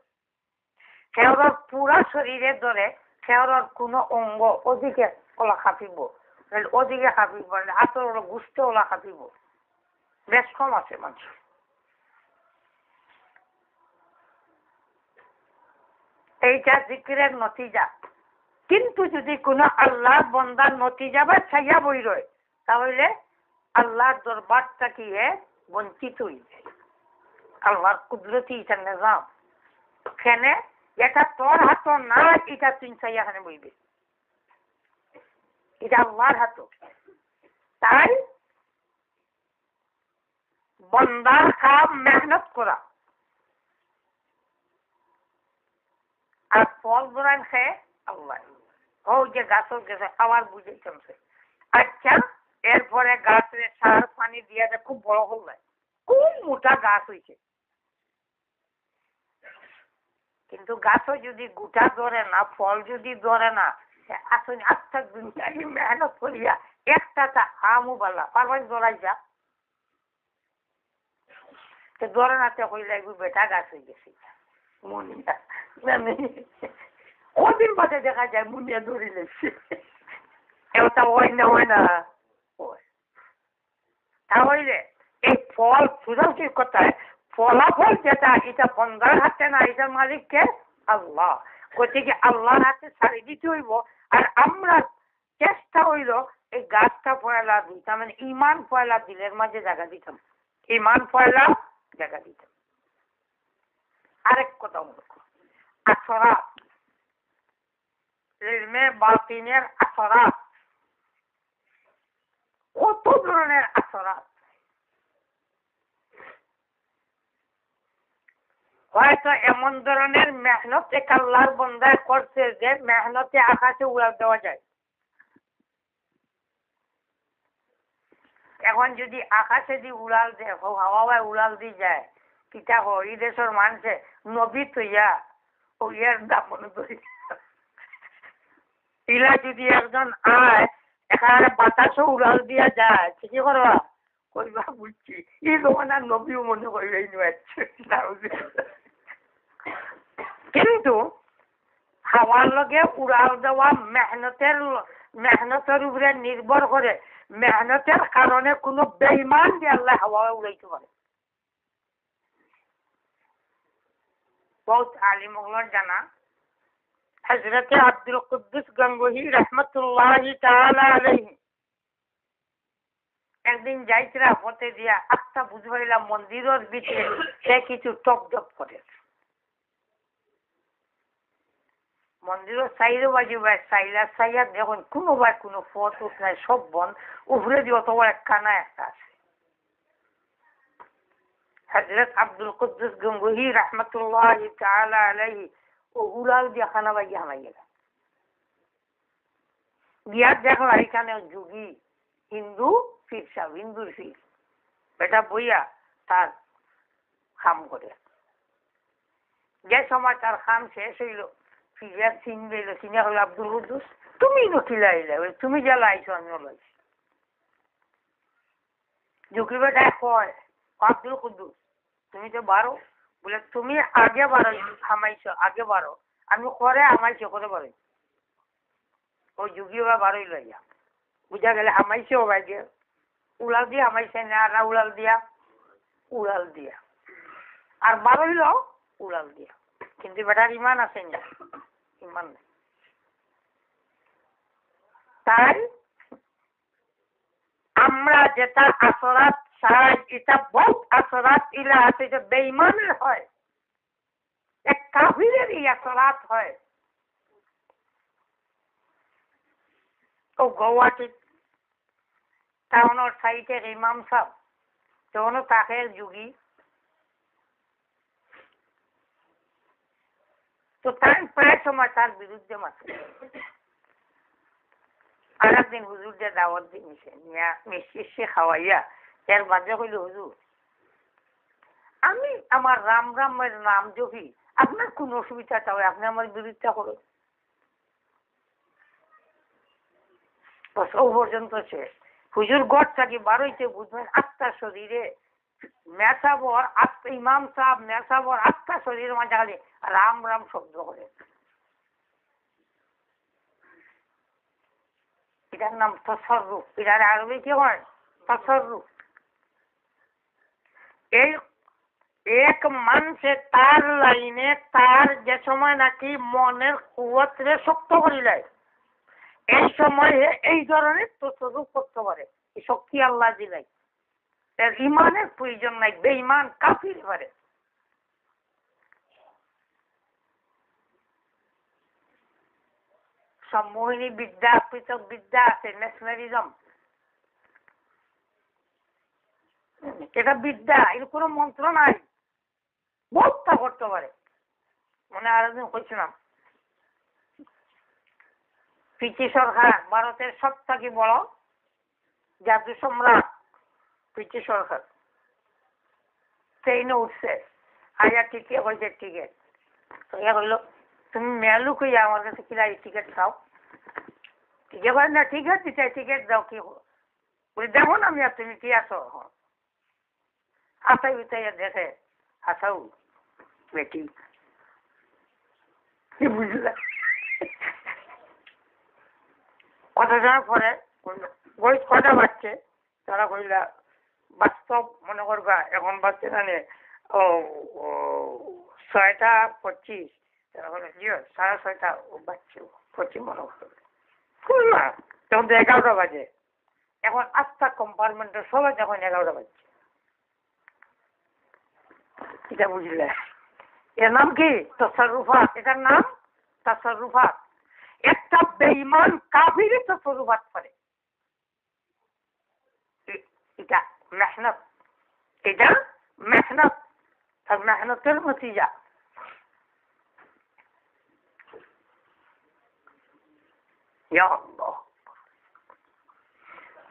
কেউর পুরা শরীরে ধরে কেউর কোনো অঙ্গ ওদিকে ওলা কাঁপিব, ওদিকে কাঁপিব, হাতের ওলা গুছতে ওলা কাঁপিব। বেশ কম আছে মানুষ। এইটা জিকিরের নতিজা। কিন্তু যদি কোনো আল্লাহর বান্দার নতিজা বা ছাইয়া বই রয় তাহলে আল্লাহর দরবারটা কি বঞ্চিত হইবে। আল্লাহর কুদরতি এটা নিজাম। কেন এটা তোর হাত না, এটা তুই চাইয়া খানে বইবে, এটা আল্লাহর হাত। তাই বন্দার কাম মেহনত করা আর ফল ধরান খেয়ে আল্লাহ। ও যে গাছও গেছে আবার বুঝেছে। আচ্ছা, এরপরে গাছের সার পানি দিয়ে খুব বড় হল, খুব মোটা গাছ হয়েছে। কিন্তু গাছও যদি গোটা ধরে না, ফল যদি ধরে না, আসুন আচ্ছা মেহনত করিয়া একটা আমও বালা পারবেন ধরাই যা ধরে না হইলে বেটা গাছ হয়ে গেছে। মুনিয়া কদিন বাদে দেখা যায় মুনিয়া ধরে লেগছে। এটা হয় না, হয় না। তাহলে এই ফল সুযোগের কথায় ফলাফল যেটা এটা বন্দার হাতে না, এটার মালিককে আল্লাহ। গতিকে আল্লাহর হাতে ছাড়ি দিতে হইব। আর আমরা চেষ্টা হইল এই গাছটা পয়লা দিতাম, মানে ইমান পয়লা দিলের মাঝে জায়গা দিতাম, ইমান পয়লা জায়গা দিতাম। আরেক কথা আসরাত, ইলমে বাতিনের আসরাত, কত ধরনের আসরাত। হয়তো এমন ধরনের মেহনত এক আল্লাহর বান্দায় করছে যে মেহনতে আকাশে উড়াল দেওয়া যায়। এখন যদি আকাশে দিয়ে উড়াল দেয়, হাওয়ায় উড়াল দিয়ে যায়, কিতা এই দেশের মানুষে নবী তৈয়া ও ইয়ার দাম মনে করি। ইলা যদি একজন আয় এখানে বাতাসও উড়াল দিয়া যায়, ঠিকই করবা কইবা বুঝছি এই দোকান নবীও মনে করবে। কিন্তু হাওয়ার লগে উড়াল দেওয়া মেহনতের উপরে নির্ভর করে। মেহনতের কারণে কোনো বেঈমান দিয়ে আল্লাহ হাওয়া উড়াইতে পারে। বহুত আলিম ওগুলোর জানা। হযরতে আব্দুল কুদ্দুস গঙ্গোহী রহমতুল্লাহি তাআলা আলাইহি একদিন যাইতরা পথে দিয়া আত্মা বুঝবাইলাম মন্দিরের ভিতরে সে কিছু টপ টপ করে। মন্দিরের সাইডে বাজু ভাই সাইলা সাইয়া দেখুন কোনো ভাই কোনো পথ উঠ নাই, সব বন। উপরে দিয়ে অতবার একখানা একটা আছে। হযরত আব্দুল কুদ্দুস গঙ্গোহী রহমতুল্লাহি তাআলা আলাইহি ও উড়াল দিয়া খানা বাগিয়ে হামাই গেল। গিয়া দেখলা এখানে যুগী হিন্দু পীর সাহেব, হিন্দুর পীর বেটা বইয়া তার খাম করে। যে সময় তার খাম শেষ হইল, ফিরিয়া চিনবে এলো, চিনে হলো আব্দুল কুদ্দুস তুমি নথিলা এলে, তুমি জ্বালা আইছো আমিও লাইছি। ঝুঁকি বেটা কয় আব্দুল কুদ্দুস তুমি তো বারো, বলে তুমি আগে বারো হামাইছো, আগে বারো, আমি করে হামাইছো করে বারো। ওই যুগি ওরা বারোই লইয়া বুঝা গেলে হামাইছে ও ভাই উড়াল দিয়ে হামাইছে না, আর উড়াল দিয়া উড়াল দিয়া আর বারোই লো উড়াল দিয়া। কিন্তু বেটার ইমান আছে না, ইমান নেই। তাই আমরা যেটা আসরাত চাই এটা বহুত আসরাত ইলা আছে যে বেঈমানের হয়, এক কাফিরের এই আসরাত হয়। ও গৌহাটি টাউনের সাইটের ইমাম সাহেব তখনও তাকে যুগী, তো তাই প্রায় সময় তার বিরুদ্ধে মাত্র। আর একদিন হুজুরদের দাওয়াত দিয়েছে, মিষ্টি খাওয়াইয়া এর মাঝে কইল হুজুর আমি আমার রাম রামের নাম জপি, আপনার কোন অসুবিধা চাই আপনি আমার বিরুদ্ধে করুন। বাস ও পর্যন্ত শেষ। হুজুর গড় থাকি বারোইতে বুঝবেন আত্মা শরীরে মেসাবর আত্মা ইমাম সাহেব মেসাবর আত্মা শরীরের মাঝে খালি রাম রাম শব্দ করে। এটার নাম তসররুফ। এটার আরবি কি হয়? তসররুফ। এই এক মানুষে তার লাইনে তার যে সময় নাকি মনের কুয়াতে শক্ত করিলায় এই সময় এই ধরনের তসররুফ করতে পারে। এই শক্তি আল্লাহ দিলাই। এর ইমানের প্রয়োজন নাই। বেঈমান কাফির পারে। সম্মোহিনী বিদ্যা পৃথক বিদ্যা আছে, ন্যাশনালিজম, এটা বিদ্যা, এর কোনো মন্ত্র নাই, বহুটা করতে পারে। মানে আরেকদিন কইছিলাম পিসি সরকার ভারতের সব থেকে বড় জাদু সম্রাট পিসি সরকার ট্রেনে উঠছে, আয়া টিকিট হয়েছে টিকিট। তো ইয়া কইল তুমি মেলুক হইয়া আমার কাছে কিনা টিকিট খাও। টিকিট না ঠিক আছে টিকিট দাও কি বলি দেখো না আমি আর তুমি কি আসো আসাই উঠাইয়া দেখে আসাও বেটি কি বুঝলা। কথা জানার পরে বই কটা বাচ্চে তারা কইলা বাস্তব মনে করবা এখন বাচ্চে জানে ও 6:25 তারা বলে জিও 6:30 বাচ্চে 25 মনে করবে না তখন তো 11টা বাজে। এখন আস্থা কম্পার্টমেন্টের সবাই যখন 11টা বাজছে এটা বুঝলে এর নাম কি? তসররুফাত। এটার নাম তসররুফাত। একটা বেঈমান কাফির তসররুফাত করে। এটা মেহনত, এটা মেহনত আর মেহনতের নতিজা।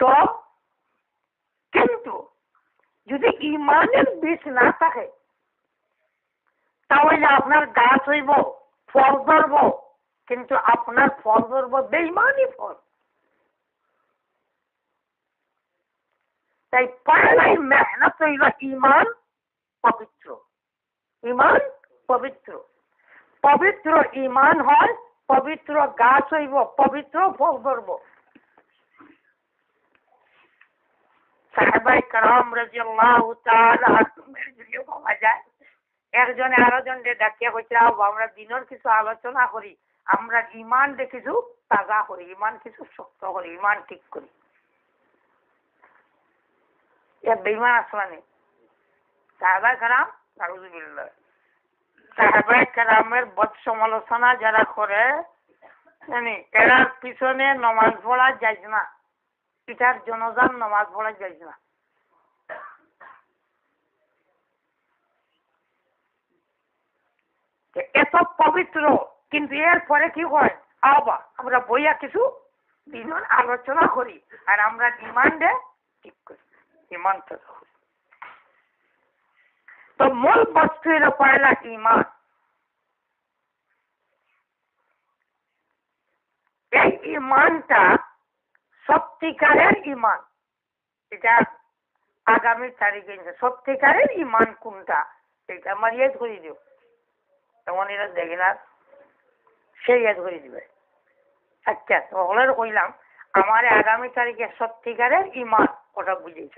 তো কিন্তু যদি ইমানের বীজ না থাকে তাহলে আপনার গাছ হইব, ফল ধরব, কিন্তু আপনার ফল ধরব বেঈমানি ফল। তাই পয়লাই মেহনত হইল ইমান পবিত্র। ইমান পবিত্র, পবিত্র ইমান হয় পবিত্র গাছ হইব, পবিত্র ফল ধরব। সাহাবায়ে কেরাম রাদিয়াল্লাহু তাআলা আনহুমের যুগে পাওয়া যায় একজনে আরেকজনকে ডাকিয়া কইছে আমরা দিনের কিছু আলোচনা করি, আমরা ইমান কিছু তাজা করি, ইমান কিছু শক্ত করি, ইমান ঠিক করি। এ বেঈমান আসমানি সাহাবায়ে কেরাম নাউযুবিল্লাহ। সাহাবায়ে কেরামের বদ সমালোচনা যারা করে জানি এরার পিছনে নামাজ পড়া যায় না, এটার জনজান নামাজ পড়া যায় না। এত পবিত্র কিন্তু এরপরে কি হয় আবার আমরা বইয়া কিছু দিনের আলোচনা করি আর আমরা ইমানটা ঠিক করি, ইমান তো তো মূল বস্তু এর পয়লা ইমান। এই ইমানটা সত্যিকারের ইমান। এটা আগামী তারিখে সত্যিকারের ইমান কোনটা এটা আমার ইয়াদ করে দিও, তেমন এরা দেখে না সে ইয়াদ করে দিবে। আচ্ছা ওগুলোর কইলাম আমার আগামী তারিখে সত্যিকারের ইমান ওটা বুঝেছ।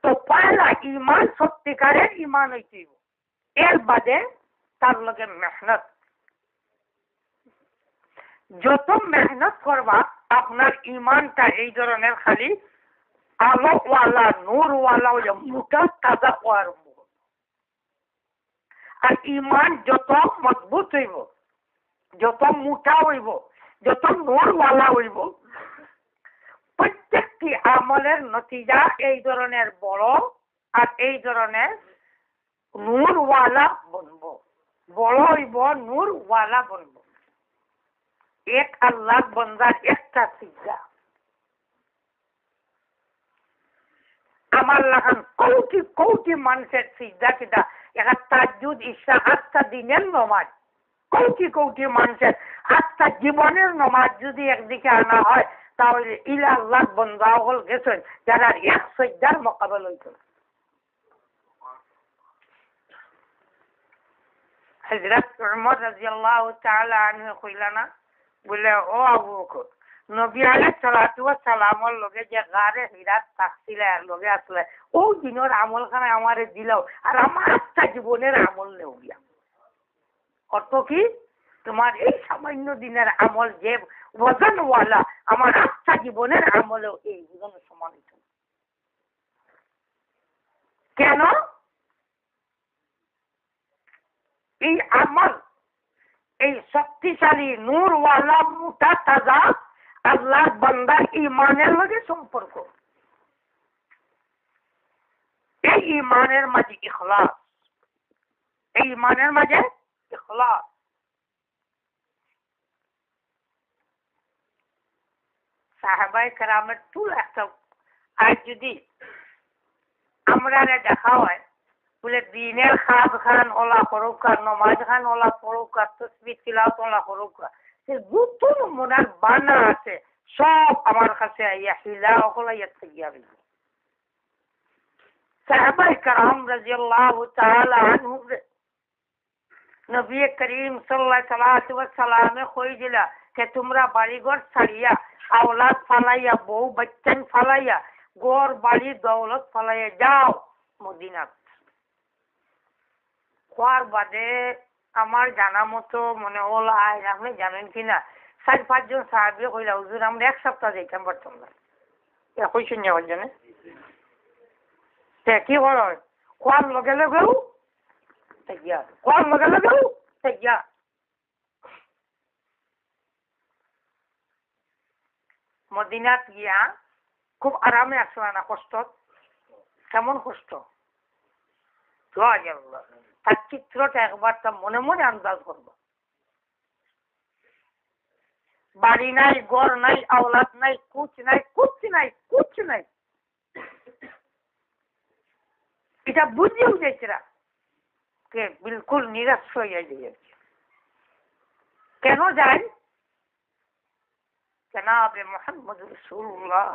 তো পয়লা ইমান সত্যিকারের ইমান হইতে এর বাদে তার লগে মেহনত। যত মেহনত করবা আপনার ইমানটা এই ধরনের খালি আলোওয়ালা নূরওয়ালা মোটা তাজা হওয়ার। আর ইমান যত মজবুত হইব, যত মোটা হইব, যত নূরওয়ালা হইব, প্রত্যেকটি আমলের নতিজা এই ধরনের বড় আর এই ধরনের নূরওয়ালা বনব। বড় হইব, নূরওয়ালা বনব। এক আল্লাহ বন্দার একটা সিজদা আমার লাগান কোটি কোটি মানুষের সিজদা কিনা একটা তাজ্জুদ ইশা 8টা দিনের নমাজ, কোটি কোটি মানুষের 8টা জীবনের নমাজ যদি একদিকে আনা হয় তাহলে ইলা আল্লাহ বন্ধা হল গেছেন যারা এক সজ্জার মোকাবেল হইত। হযরত উমর রাদিয়াল্লাহু তাআলা আনহু কইলানা বলে ও আবু বকর নবী আলাইহিস সালাতু ওয়াস সালামের লগে যে গারে হিরাত তাকছিল আর লগে আসলে ও দিনের আমল খানা আমারে দিলাও আর আমার আত্মা জীবনের আমল নেও গিয়া অর্থ কি তোমার এই সামান্য দিনের আমল যে ওজনওয়ালা আমার আত্মা জীবনের আমলেও এই ওজন সমানিত। কেন এই আমল এই শক্তিশালী নূরওয়ালা মোটা তাজা আল্লাহর বান্দার ঈমানের লগে সম্পর্ক। এই ঈমানের মাঝে ইখলাস, এই ঈমানের মাঝে ইখলাস। সাহাবায়ে কেরামের তুল একটা আজ যদি আমরা দেখা হয় বলে দিনের খাদ খান ওলা করুকা নমাজ খান ওলা পড়ুকা তসবিহ তিলাওয়াত ওলা করুকা যত নমুনার বানা আছে সব আমার কাছে আইয়া হিলা ওগুলা ইয়া সাহাবায়ে কেরাম রাদিয়াল্লাহু তাআলা আনহুম নবী করিম সাল্লাল্লাহু আলাইহি ওয়াসাল্লামে কই দিলা যে তোমরা বাড়িঘর ছাড়িয়া আওলাদ ফালাইয়া বউ বাচ্চান ফালাইয়া ঘর বাড়ি দৌলত ফালাইয়া যাও মদিনাত। হওয়ার বাদে আমার জানা মতো মনে হল আপনি জানেন কিনা 4-5 জন সাহাবী কইলা হুজুর আমরা এক সপ্তাহ যাইতাম পারতাম না। কইছেন যাওয়ার জন্য কি হল কোয়ার লগে লগেও কোয়ার লগে লগেও মদিনাত গিয়া খুব আরামে আসলা না কষ্ট কেমন কষ্ট তার চিত্রটা একবার তা মনে মনে আন্দাজ করবো। বাড়ি নাই ঘর নাই আওলাদ নাই কুছ নাই কুছ নাই এটা বুঝিয়েও যাইছিরা কে বিলকুল নিরাশ হয়ে যাচ্ছে। কেন যায় জনাবে মুহাম্মদ রাসূলুল্লাহ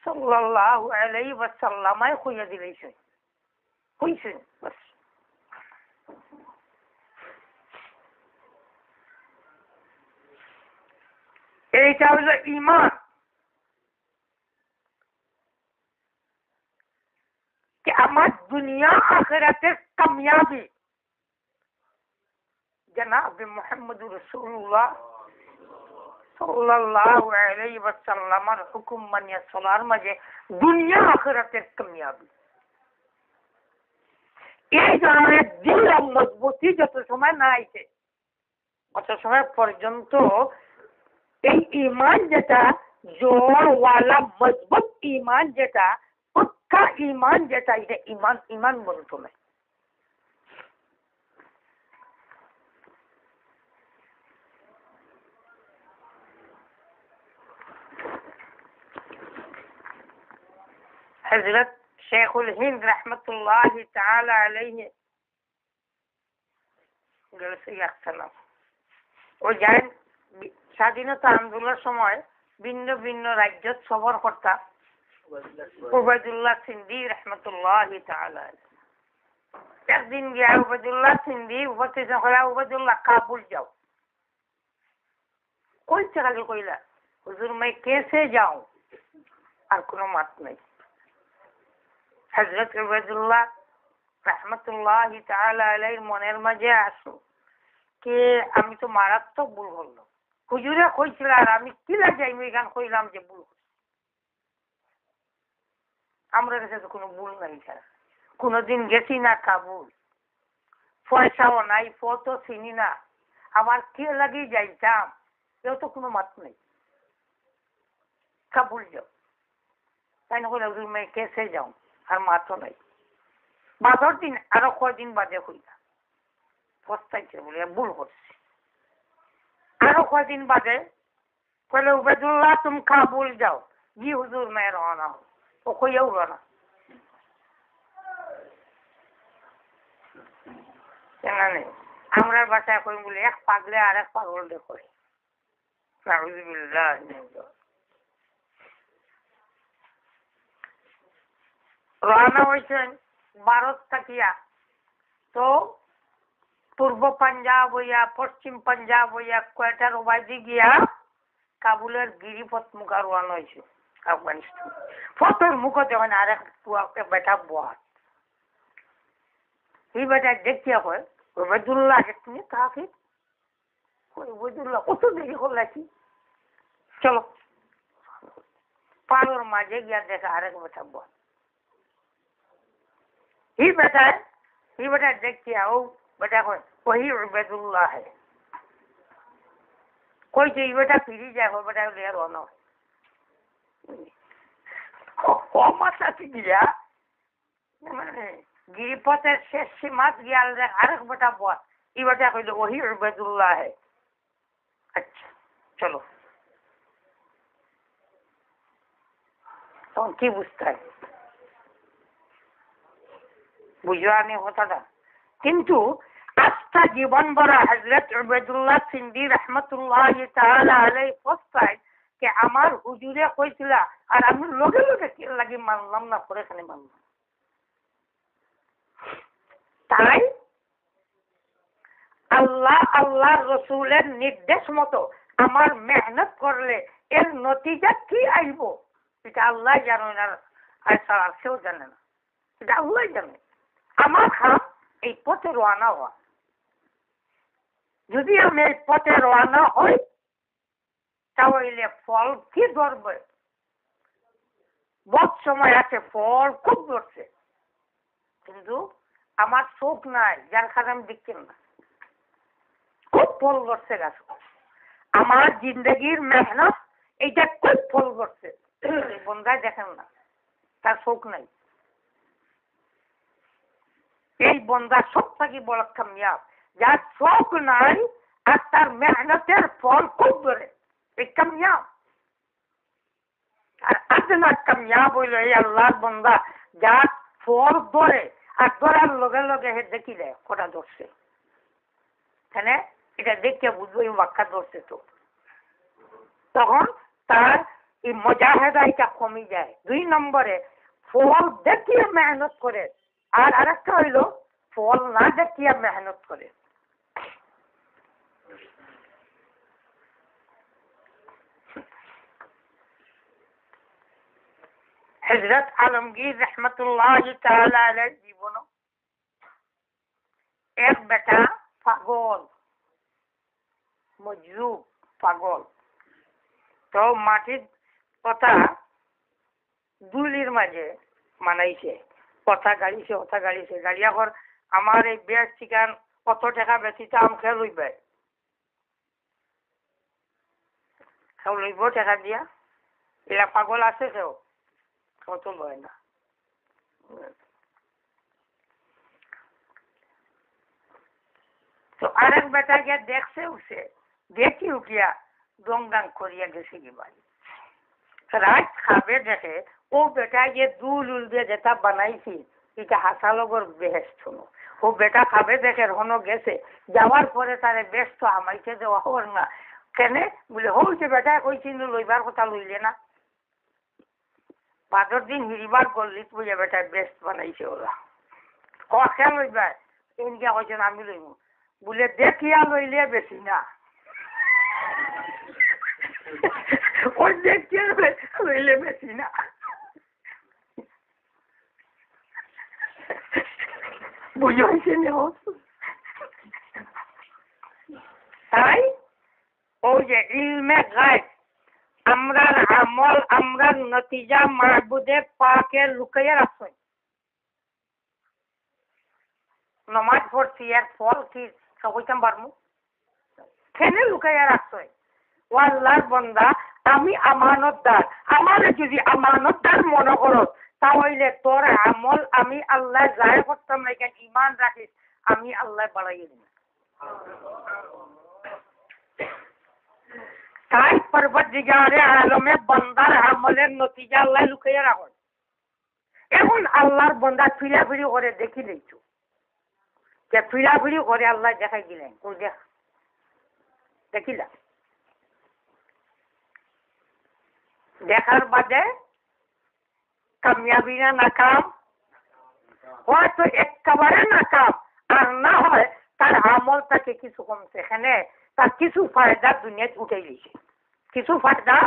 সাল্লাল্লাহু আলাইহি ওয়াসাল্লাম কইয়া দিলেছে কইছে বাস। এইটা হলো ঈমান कि আমার দুনিয়া আখিরাতের কামিয়াবি জনাব মুহাম্মদ রাসূলুল্লাহ সাল্লাল্লাহু আলাইহি ওয়াসাল্লামের হুকুম মানিয়া চলার মাঝে দুনিয়া আখিরাতের কামিয়াবি। এই ধরনের দিল মজবুতি যত সময় না আইছে অত সময় পর্যন্ত এই ঈমান যেটা জোরওয়ালা মজবুত ঈমান যেটা পক্কা ঈমান যেটা এটা ঈমান বলতো না। हजरत शेखुल हिंद रहमतुल्लाहि ताला अलैहि ও যান স্বাধীনতা আন্দোলনের সময় ভিন্ন ভিন্ন রাজ্যত সফর কর্তা উবাইদুল্লাহ সিন্ধি রহমতুল্লাহি তাআলা একদিন গিয়া উবাইদুল্লাহ সিন্ধি উপস্থিত হলা উবাইদুল্লাহ কাবুল যাও কইছে খালি কইলা হুজুর मैं कैसे जाऊं আর কোনো মাত নাই। হযরত উবাইদুল্লাহ রাহমাতুল্লাহি তাআলা আলাইহির মনের মাঝে আসো কে আমি তো মারাত্মক ভুল করলাম হুজুরে কইছিল আর আমি কি লাগাই আমি গান কইলাম যে ভুল আমরা কাছে তো কোনো ভুল নাই স্যার কোনোদিন গেছি না কাবুল পয়সাও নাই ফটো চিনি না আমার কি লাগি যাইতাম এও তো কোনো মাত নেই কাবুল যাও তাই না কইলা হুজুর मैं कैसे जाऊं আর মাতো নাই। বাদর দিন আরো কয়দিন বাদে হইলা পস্তাইছে বলে ভুল করছে আরো কয়দিন বাদে কইলে উবাইদুল্লাহ তুমি কাবুল যাও জি হুজুর मैं रवाना हूं ও কইয়াও রওনা জানেন আমরা বাসায় কই বলে এক পাগলে আর এক পাগল দেখো নাউযুবিল্লাহ। রওনা হয়েছেন ভারত থাকিয়া, তো পূর্ব পাঞ্জাব হইয়া পশ্চিম পাঞ্জাব হইয়া কোয়েটার ওবাইদি গিয়া কাবুলের গিরিপথ মুখা রওনা হয়েছে আফগানিস্তান। ফটোর মুখতে হয় না আরেক বেটা বহাত, এই বেটা দেখিয়া কয় ওবেদুল্লাহ তুমি কাকে ওবেদুল্লাহ কত দেখি করলাছি, চলো পাড়ার মাঝে গিয়া দেখা আরেক বেটা বহাত। ही बेटा देख के आओ, बेटा को वही उबैदुल्लाह है। कोई जो बेटा फिरी जाए हो बेटा ले रोना हो माता की गया মানে গিরিপথের শেষ সীমাত গিয়া আরেক বেটা বল, এই বেটা কইল वही उबैदुल्लाह है। আচ্ছা চলো, তখন কি বুঝতে হয় বুঝানি কথাটা। কিন্তু আস্থা জীবন ভরা হযরত উবাইদুল্লাহ সিন্দি রহমতুল্লাহ তাআলা আলাইহি ফস্তায় যে আমার হুজুরে কইছিল আর আমি লগে লগে কি লাগি মানলাম না, পরে খালি মানলাম। তাই আল্লাহর রাসূলের নির্দেশ মতো আমার মেহনত করলে এর নতিজা কি আইব এটা আল্লাহ জানেন, আর আর কেউ জানে না, এটা আল্লাহ জানে। আমার খারাপ এই পথে রওনা হওয়া, যদি আমি এই পথে রওনা হই তাহলে ফল কি ধরবে? বহুত সময় আছে ফল খুব ধরছে, কিন্তু আমার চোখ নাই যার কারণে আমি দেখছি না, খুব ফল ধরছে গাছ। আমার জিন্দগির মেহনত এইটা খুব ফল ধরছে, বন্ধায় দেখেন না, তার চোখ নাই। এই বন্দা সব থেকে বড় কামিয়াব যার চোখ নাই আর তার মেহনতের ফল খুব ধরে, এই কামিয়াব। আর আদনা কামিয়াব হইল এই আল্লাহর বন্দা যার ফল ধরে আর ধরার লগে লগে হে দেখি দেয় কটা ধরছে, তাহলে এটা দেখে বুঝবো এই বাক্কা ধরছে, তো তখন তার এই মুজাহিদা এটা কমে যায়। 2 নম্বরে ফল দেখিয়ে মেহনত করে, আর আরেকটা হইল ফল না দেখিয়া মেহনত করে। হযরত আলমগীর রহমতুল্লাহ তাআলা আলাইহির জীবন এক বেটা পাগল, মজলুব পাগল, তো মাটির কথা দুলির মাঝে মানাইছে, কথা গাড়িছে গাড়িয়া কর আমার এই বেশ চিকান কত টাকা বেশি আম খেয়ে লইবে, কেউ লইব টাকা দিয়া, এরা পাগল আছে কেউ কত লয় না। তো আরেক বেটা গিয়া দেখছে উঠছে, দেখি উঠিয়া দংদাং করিয়া গেছে কি বাড়ি, রাত খাবে দেখে ও বেটা গিয়ে দুল উল দিয়ে যেটা বানাইছি এটা হাসালগর বেহেস্ত হলো, ও বেটা খাবে দেখে রহনো গেছে, যাওয়ার পরে তারে ব্যস্ত আমাইছে দেওয়া হর না কেনে বলে হচ্ছে বেটা কইছিল লইবার কথা লইলে না, 5 দিন হিরিবার গল্লিত বুঝে বেটা ব্যস্ত বানাইছে ওরা খেয়াল লইবার এনকে কইছেন আমি লইব বলে দেখিয়া লইলে বেশি না, ওই দেখিয়া লইলে বেশি না। বুঝাইছে তাই ওই যে ইলমে গায়ব আমরার আমল আমরার নতিজা মাহবুদে পাকে লুকাইয়া রাখছেন। নমাজ পড়ছি এর ফল কি কইতাম পারমু, কেনে লুকাইয়া রাখছেন? ও আল্লাহর বান্দা আমি আমানতদার, আমার যদি আমানতদার মনে করো তাহলে তোর আমল আমি আল্লাহ জাহির করতাম না, কেন ঈমান রাখিস আমি আল্লাহ বাড়াইয়ে দিই। তাই পরবর্তীগারে আলমে বান্দার আমলের নতিজা আল্লাহ লুকাইয়া রাখেন। এখন আল্লাহর বান্দা ফিরাফিরি করে দেখি লইছো, যে ফিরাফিরি করে আল্লাহ দেখাই দিলেন, ওই দেখিলা দেখার বাদে কামিয়াবি না নাকাম, হয়তো একেবারে নাকাম, আর না হয় তার আমল তাকে কিছু কমছে, এখানে তার কিছু ফায়দা দুনিয়ায় উঠে গেছে, কিছু ফায়দা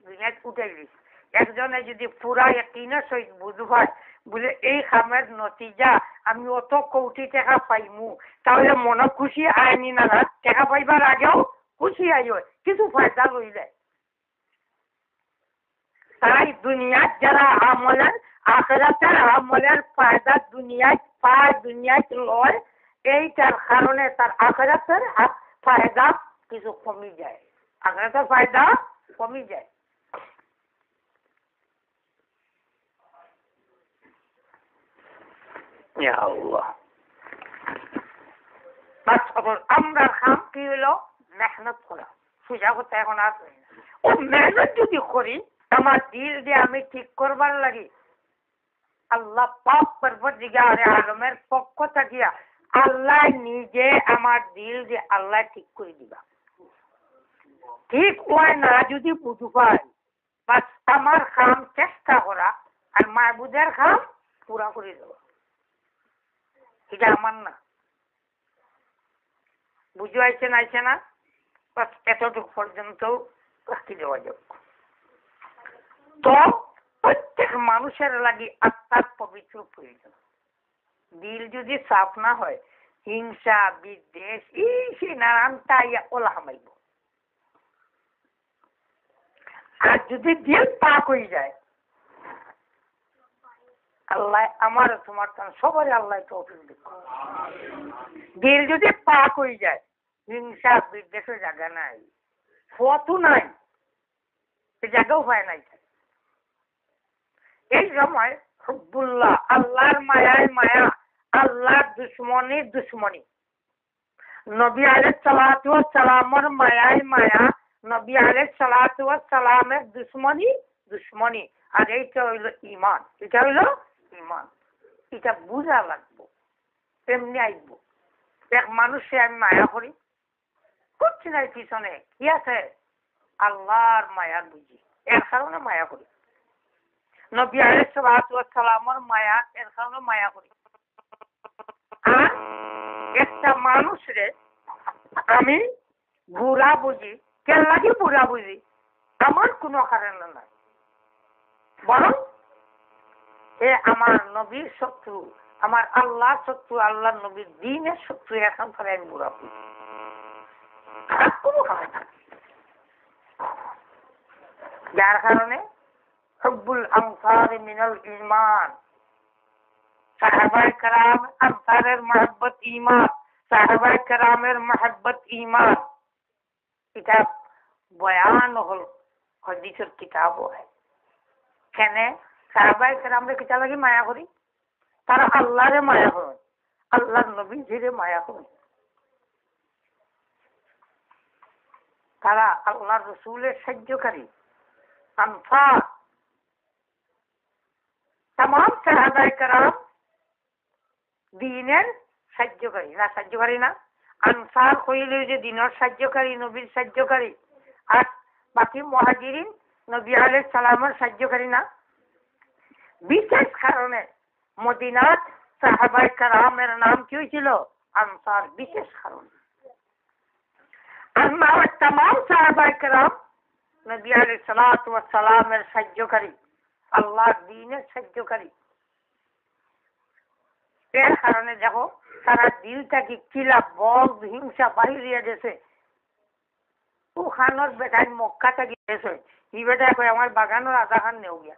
দুনিয়ায় উঠে গেছে। একজনে যদি পুরা একদিনের সহিত বুঝবাই বলে এই কামের নতিজা আমি অত কোটি টাকা পাইমু, তাহলে মনে খুশি আয়নি না, টাকা পাইবার আগেও খুশি আইও, কিছু ফায়দা লইলে। তাই দুনিয়ার যারা আমলের আখিরাতের আমলের ফায়দা দুনিয়ায় পায়, দুনিয়ায় লয়, এইটার কারণে তার আখিরাতের ফায়দা কিছু কমে যায়, আখিরাতের ফায়দা কমে যায়। ইয়া আল্লাহ, আমরা কাম কি হলো মেহনত করা, সোজা কথা এখন আর ও মেহনত যদি করি আমার দিল দিয়ে আমি ঠিক করবার লাগি, আল্লাহ পাক পরবর্তীগারে আলমের পক্ষ থাকিয়া আল্লাহ নিজে আমার দিল দিয়ে আল্লাহ ঠিক করে দিবা। ঠিক হয় না যদি বুঝু পাই, বাস আমার কাম চেষ্টা করা আর মাহবুদের কাম পুরা করে দেওয়া, এটা আমার না। বুঝে আইছে না, বাস এতটুকু পর্যন্ত রাখি দেওয়া যাক। তো প্রত্যেক মানুষের লাগি আত্মার পবিত্র প্রয়োজন। দিল যদি সাফ না হয়, হিংসা বিদ্বেষ এই নানানটা ওলা হামাইব। আর যদি দিল পাক হয়ে যায়, আল্লাহ আমার তোমার সবারই আল্লাহ তৌফিক দিক। দিল যদি পাক হয়ে যায়, হিংসা বিদ্বেষের জায়গা নাই, ফতু নাই, সে জায়গাও হয় নাই। এই সময় হুব্বুল্লাহ আল্লাহর মায়ায় মায়া, আল্লাহর দুশ্মনী দুশ্মনী, নবী আলাইহিস সালাতু ওয়াস সালামের মায়ায় মায়া, নবী আলাইহিস সালাতু ওয়াস সালামের দুশ্মনী দুশ্মনী। আর এইটা হইল ঈমান, এটা হইল ঈমান। এটা বুঝা লাগবো, এমনি আইব। এক মানুষে আমি মায়া করি, করছি না পিছনে কি আছে, আল্লাহর মায়া বুঝি, এর কারণে মায়া করি। নবী আলাইহিস সালাতু ওয়াস সালামের মায়া, এর কারণে মায়া করি। আর একটা মানুষরে আমি বুড়া বুঝি, কেন লাগে বুড়া বুঝি, আমার কোনো কারণ নাই, বরং এ আমার নবীর শত্রু, আমার আল্লাহ শত্রু, আল্লাহ নবীর দ্বীনের শত্রু, এখন ধরে আমি বুড়া বুঝি, আর কোনো কারণ নাই। যার কারণে হুব্বুল আনসার মিনাল ঈমান, সাহাবায়ে কেরাম আনসারের মহব্বত ঈমান, সাহাবায়ে কেরামের মহব্বত ঈমান। এটা বয়ান হল হাদিসের কিতাব হয়। কেন সাহাবায়ে কেরামরে কিতা লাগি মায়া করি, তারা আল্লাহরে মায়া করেন, আল্লাহর নবীজিরে মায়া করেন, তারা আল্লাহর রাসূলের সাহায্যকারী আনসার। तमाम সাহাবায়ে কেরাম দ্বীনের সাহায্যকারী না, সাহায্যকারী না, আনসার হইল যে দ্বীনের সাহায্যকারী, নবীর সাহায্যকারী। আর বাকি মুহাজিরিন নবী আলাইহিস সালামের সাহায্যকারী না। বিশেষ কারণে মদিনার সাহাবায়ে কেরামের নাম কি হয়েছিল আনসার, বিশেষ কারণে। আর तमाम সাহাবায়ে কেরাম নবী আলাইহিস সালাতু ওয়াস সালামের সাহায্যকারী, আল্লাহর দ্বীনের সাহায্যকারী। এর কারণে দেখো সারা দিলটাকে কিলা বল হিংসা বাহিরিয়া গেছে। ও খানোর বেটায় মক্কা থেকে গেছে, এই বেটায় কয় আমার বাগানোর আধা খান নেও গিয়া,